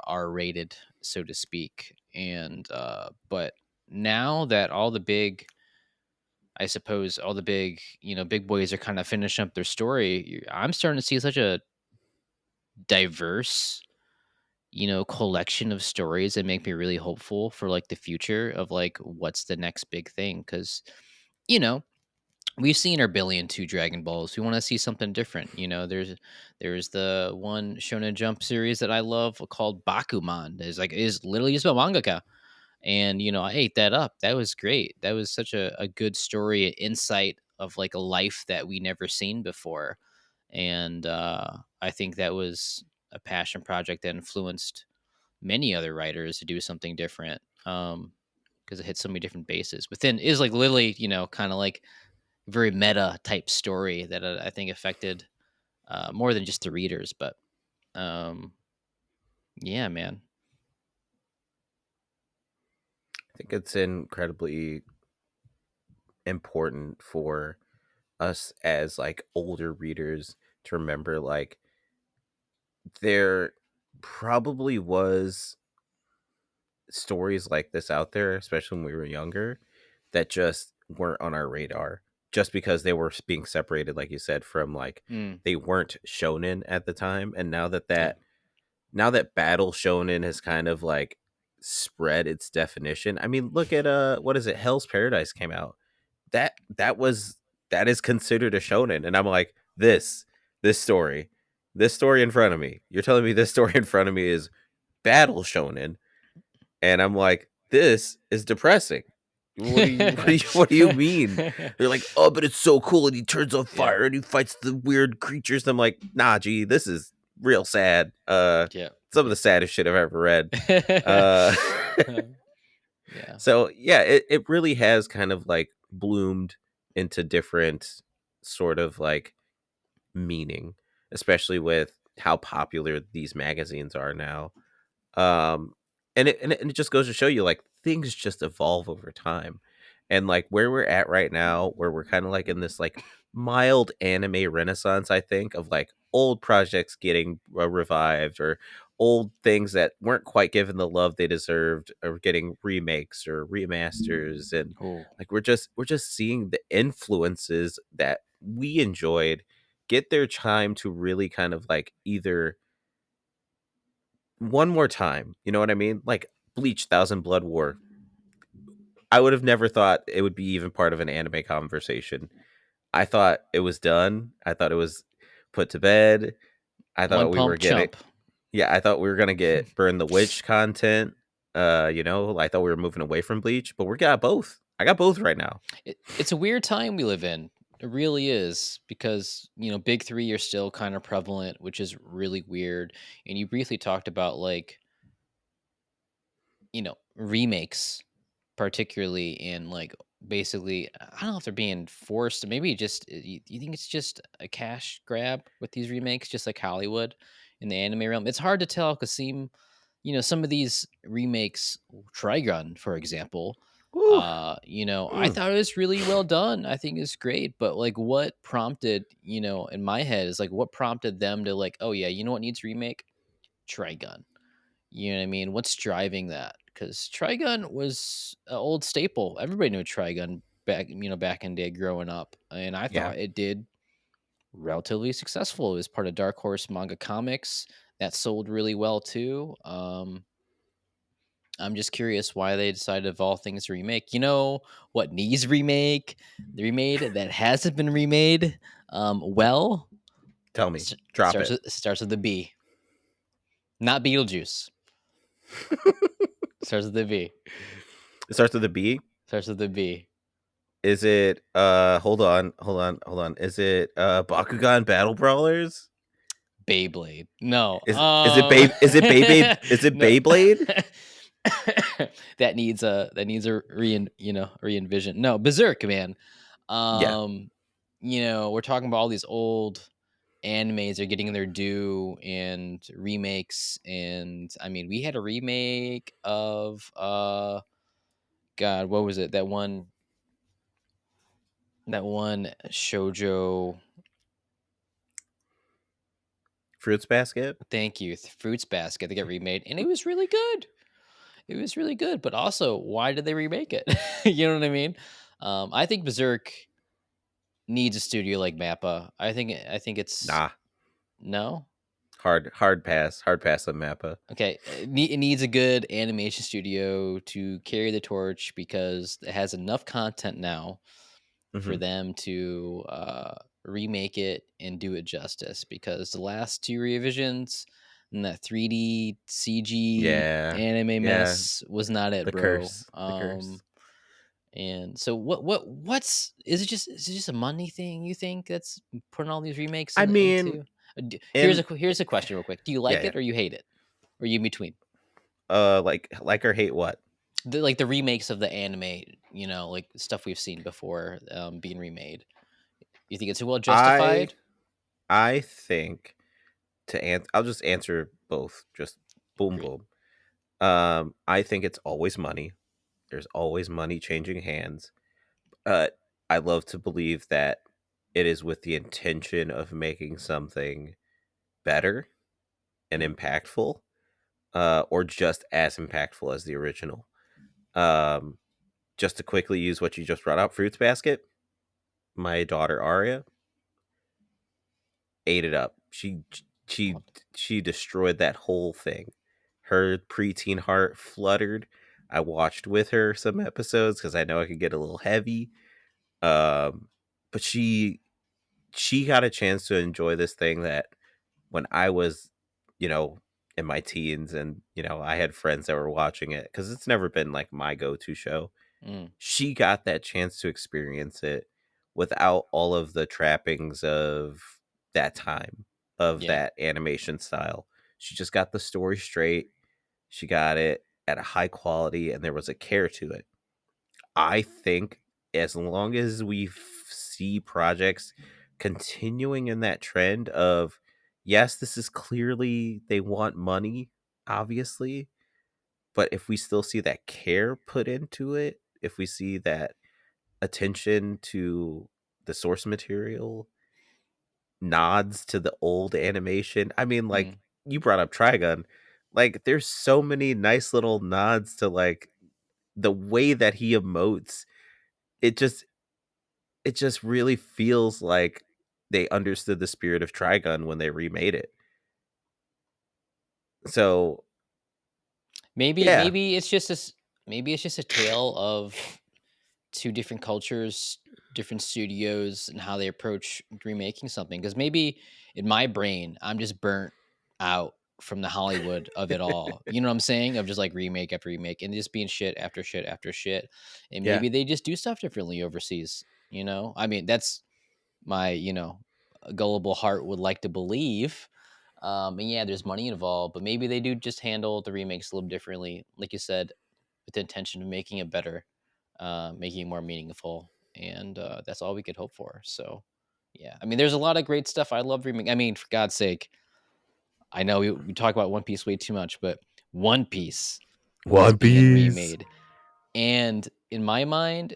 R-rated, so to speak. And but now that all the big I suppose all the big, big boys are kind of finishing up their story, I'm starting to see such a diverse, collection of stories that make me really hopeful for like the future of like what's the next big thing. Cause, you know, we've seen our billion two Dragon Balls. We want to see something different. There's the one Shonen Jump series that I love called Bakuman. Is literally just about mangaka. And I ate that up. That was great. That was such a good story, insight of like a life that we never seen before. And I think that was a passion project that influenced many other writers to do something different, because it hit so many different bases within is like literally, kind of like very meta type story that I think affected more than just the readers. But um, yeah, man. I think it's incredibly important for us as like older readers to remember, like, there probably was stories like this out there, especially when we were younger, that just weren't on our radar, just because they were being separated, like you said, from like Mm, they weren't shonen at the time. And yeah. now that battle shonen has kind of like spread its definition. I mean, look at what is it? Hell's Paradise came out. That was that is considered a shonen, and I'm like, this story, this story in front of me. You're telling me this story in front of me is battle shonen, and I'm like, this is depressing. What do you mean? They're like, oh, but it's so cool, and he turns on Yeah. fire and he fights the weird creatures. I'm like, nah, gee, this is real sad. Yeah. Some of the saddest shit I've ever read. Uh Yeah. so yeah, it really has kind of like bloomed into different sort of like meaning, especially with how popular these magazines are now. Um, and it just goes to show you, like, things just evolve over time. And like where we're at right now, where we're kind of like in this like mild anime renaissance, I think, of like old projects getting revived, or old things that weren't quite given the love they deserved are getting remakes or remasters, and Oh, like we're just seeing the influences that we enjoyed get their time to really kind of like either one more time, you know what I mean? Like Bleach Thousand Blood War. I would have never thought it would be even part of an anime conversation. I thought it was done. I thought it was put to bed. I one thought we were pump getting chump. Yeah, I thought we were gonna get Burn the Witch content. I thought we were moving away from Bleach, but we got both. I got both right now. It's a weird time we live in. It really is because, big 3 are still kind of prevalent, which is really weird. And you briefly talked about like, remakes particularly in like basically I don't know if they're being forced, maybe just you think it's just a cash grab with these remakes just like Hollywood in the anime realm. It's hard to tell cuz some of these remakes, Trigun for example, Woo. I Mm. thought it was really well done. I think it's great, but like what prompted, in my head is like what prompted them to like, "Oh yeah, you know what needs remake? Trigun." You know what I mean? What's driving that? Because Trigun was an old staple. Everybody knew Trigun back in the day growing up, and I Yeah. thought it did relatively successful. It was part of Dark Horse Manga Comics that sold really well too. I'm just curious why they decided of all things to remake. You know what needs remake? The remade that hasn't been remade. Well, Tell me. Drop it. starts with the B, not Beetlejuice. Starts with the B. It starts with a B. Starts with the B. Is it hold on. Is it Bakugan Battle Brawlers? Beyblade. No. Is it No. Beyblade? That needs a re-envision. No, Berserk, man. Yeah. Um, we're talking about all these old animes are getting their due and remakes, and I mean, we had a remake of God, what was it? That one shojo. Fruits Basket? Thank you, Fruits Basket. They got remade, and it was really good. It was really good, but also, why did they remake it? You know what I mean? I think Berserk needs a studio like Mappa. I think it's Nah. no. Hard pass. Hard pass on Mappa. Okay, it needs a good animation studio to carry the torch because it has enough content now for Mhm. them to remake it and do it justice. Because the last two revisions and that 3D CG Yeah. anime Yeah. mess was not it, The bro. curse. The curse. And so what's is it just a money thing you think that's putting all these remakes I mean, into? and Here's a question real quick. Do you yeah, like yeah. it or you hate it? Or you in between? Like or hate what? The remakes of the anime, like stuff we've seen before being remade. You think it's well I justified? I think I'll just answer both. Just boom Great. boom. I think it's always money. There's always money changing hands. Uh I love to believe that it is with the intention of making something better and Mm, impactful, or just as impactful as the original. Um, just to quickly use what you just brought up, Fruits Basket. My daughter Aria ate it up. She what? she destroyed that whole thing. Her preteen heart fluttered. I watched with her some episodes because I know I could get a little heavy. Um, but she got a chance to enjoy this thing that when I was, you know, in my teens and, I had friends that were watching it because it's never been like my go-to show. Mm, She got that chance to experience it without all of the trappings of that time, of yeah. that animation style. She just got the story straight. She got it at a high quality and there was a care to it. I think as long as we see projects continuing in that trend of, yes, this is clearly they want money, obviously, but if we still see that care put into it, if we see that attention to the source material, nods to the old animation. I mean, like Mm, you brought up Trigun. Like, there's so many nice little nods to, like, the way that he emotes. It just it just really feels like they understood the spirit of Trigun when they remade it. So, Maybe yeah. maybe it's just this. Maybe it's just a tale of two different cultures, different studios, and how they approach remaking something. Because maybe in my brain, I'm just burnt out from the Hollywood of it all. You know what I'm saying? Of just like remake after remake and just being shit after shit after shit. And Yeah. maybe they just do stuff differently overseas. You know, I mean, that's my gullible heart would like to believe. And yeah, there's money involved, but maybe they do just handle the remakes a little differently, like you said, with the intention of making it better, making it more meaningful, and that's all we could hope for. So, yeah, I mean, there's a lot of great stuff. I love remake. I mean, for God's sake, I know we talk about One Piece way too much, but One Piece is One being Piece. remade, and in my mind,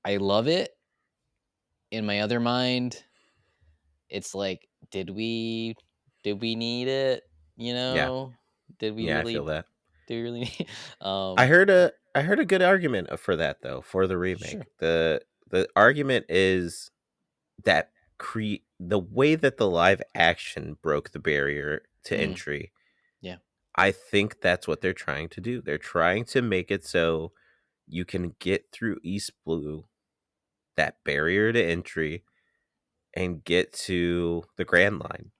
I love it. In my other mind, it's like, did we need it? You Yeah. know, did we Yeah, I feel really? that. Do we really need? I Um, heard a good argument for that though, for the sure. remake. The argument is that the way that the live action broke the barrier to Mm, entry. yeah. I think that's what they're trying to do. They're trying to make it so you can get through East Blue, that barrier to entry, and get to the Grand Line.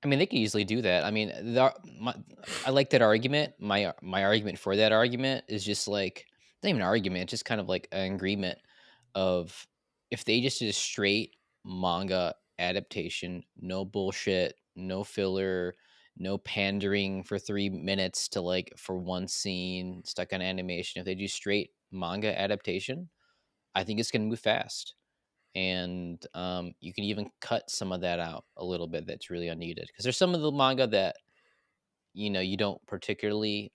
I mean, they could easily do that. I mean, I like that argument. My argument for that argument is just like not even an argument, it's just kind of like an agreement of if they just did a straight manga adaptation, no bullshit, no filler, no pandering for 3 minutes to like for one scene stuck on animation. If they do straight manga adaptation, I think it's gonna move fast. And you can even cut some of that out a little bit that's really unneeded because there's some of the manga that you don't particularly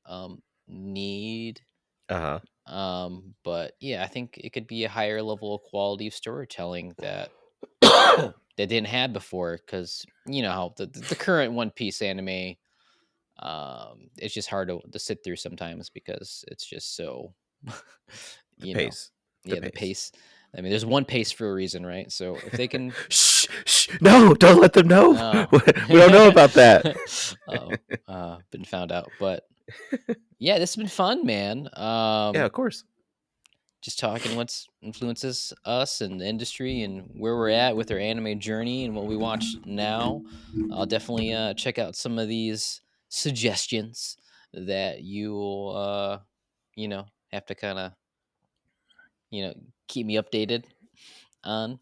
need. Uh But yeah, I think it could be a higher level of quality of storytelling that huh. they didn't have before because you know how the current One Piece anime, it's just hard to sit through sometimes because it's just so The you know pace. The yeah, the pace. pace. I mean, there's one pace for a reason, right? So if they can. Shh, shh. No, don't let them know. Oh. We don't know about that. Oh, been found out. But yeah, this has been fun, man. Yeah, of course. Just talking what's influences us and the industry and where we're at with our anime journey and what we watch now. I'll definitely check out some of these suggestions that you'll have to kind of you know keep me updated on.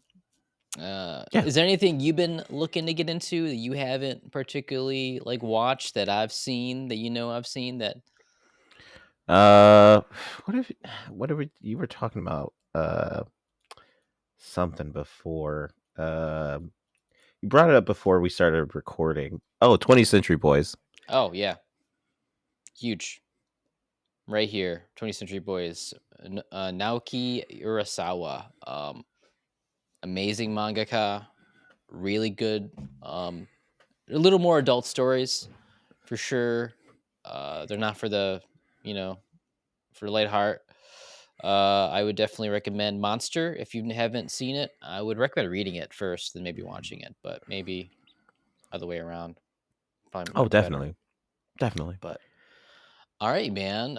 Yeah. Is there anything you've been looking to get into that you haven't particularly like watched that I've seen that I've seen that? Uh, what if whatever you were talking about? Something before. You brought it up before we started recording. Oh, 20th Century Boys. Oh yeah, huge right here. 20th Century Boys, Naoki Urasawa, amazing mangaka, really good. A little more adult stories for sure. They're not for the you know for the light heart. I would definitely recommend Monster if you haven't seen it. I would recommend reading it first, then maybe watching it, but maybe other way around probably Oh, might be better. definitely. Definitely. But all right, man.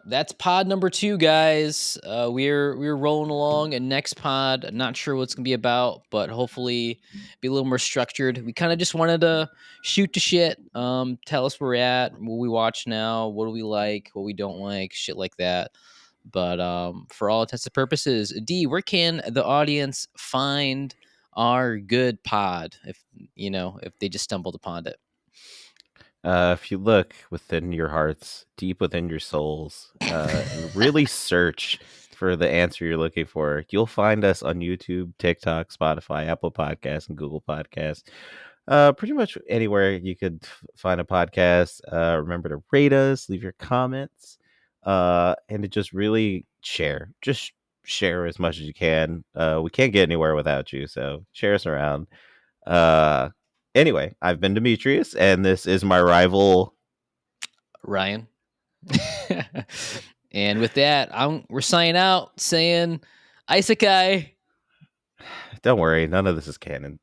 That's pod number 2, guys. We're rolling along, and next pod, I'm not sure what it's gonna be about, but hopefully be a little more structured. We kind of just wanted to shoot the shit, tell us where we're at, what we watch now, what do we like, what we don't like, shit like that. But for all intents and purposes, D, where can the audience find our good pod if they just stumbled upon it? If you look within your hearts, deep within your souls, and really search for the answer you're looking for, you'll find us on YouTube, TikTok, Spotify, Apple Podcasts, and Google Podcasts. Pretty much anywhere you could find a podcast. Remember to rate us, leave your comments, and to just really share. Just share as much as you can. We can't get anywhere without you, so share us around. Uh, Anyway, I've been Demetrius, and this is my rival. Ryan. And with that, we're signing out saying Isekai. Don't worry, none of this is canon.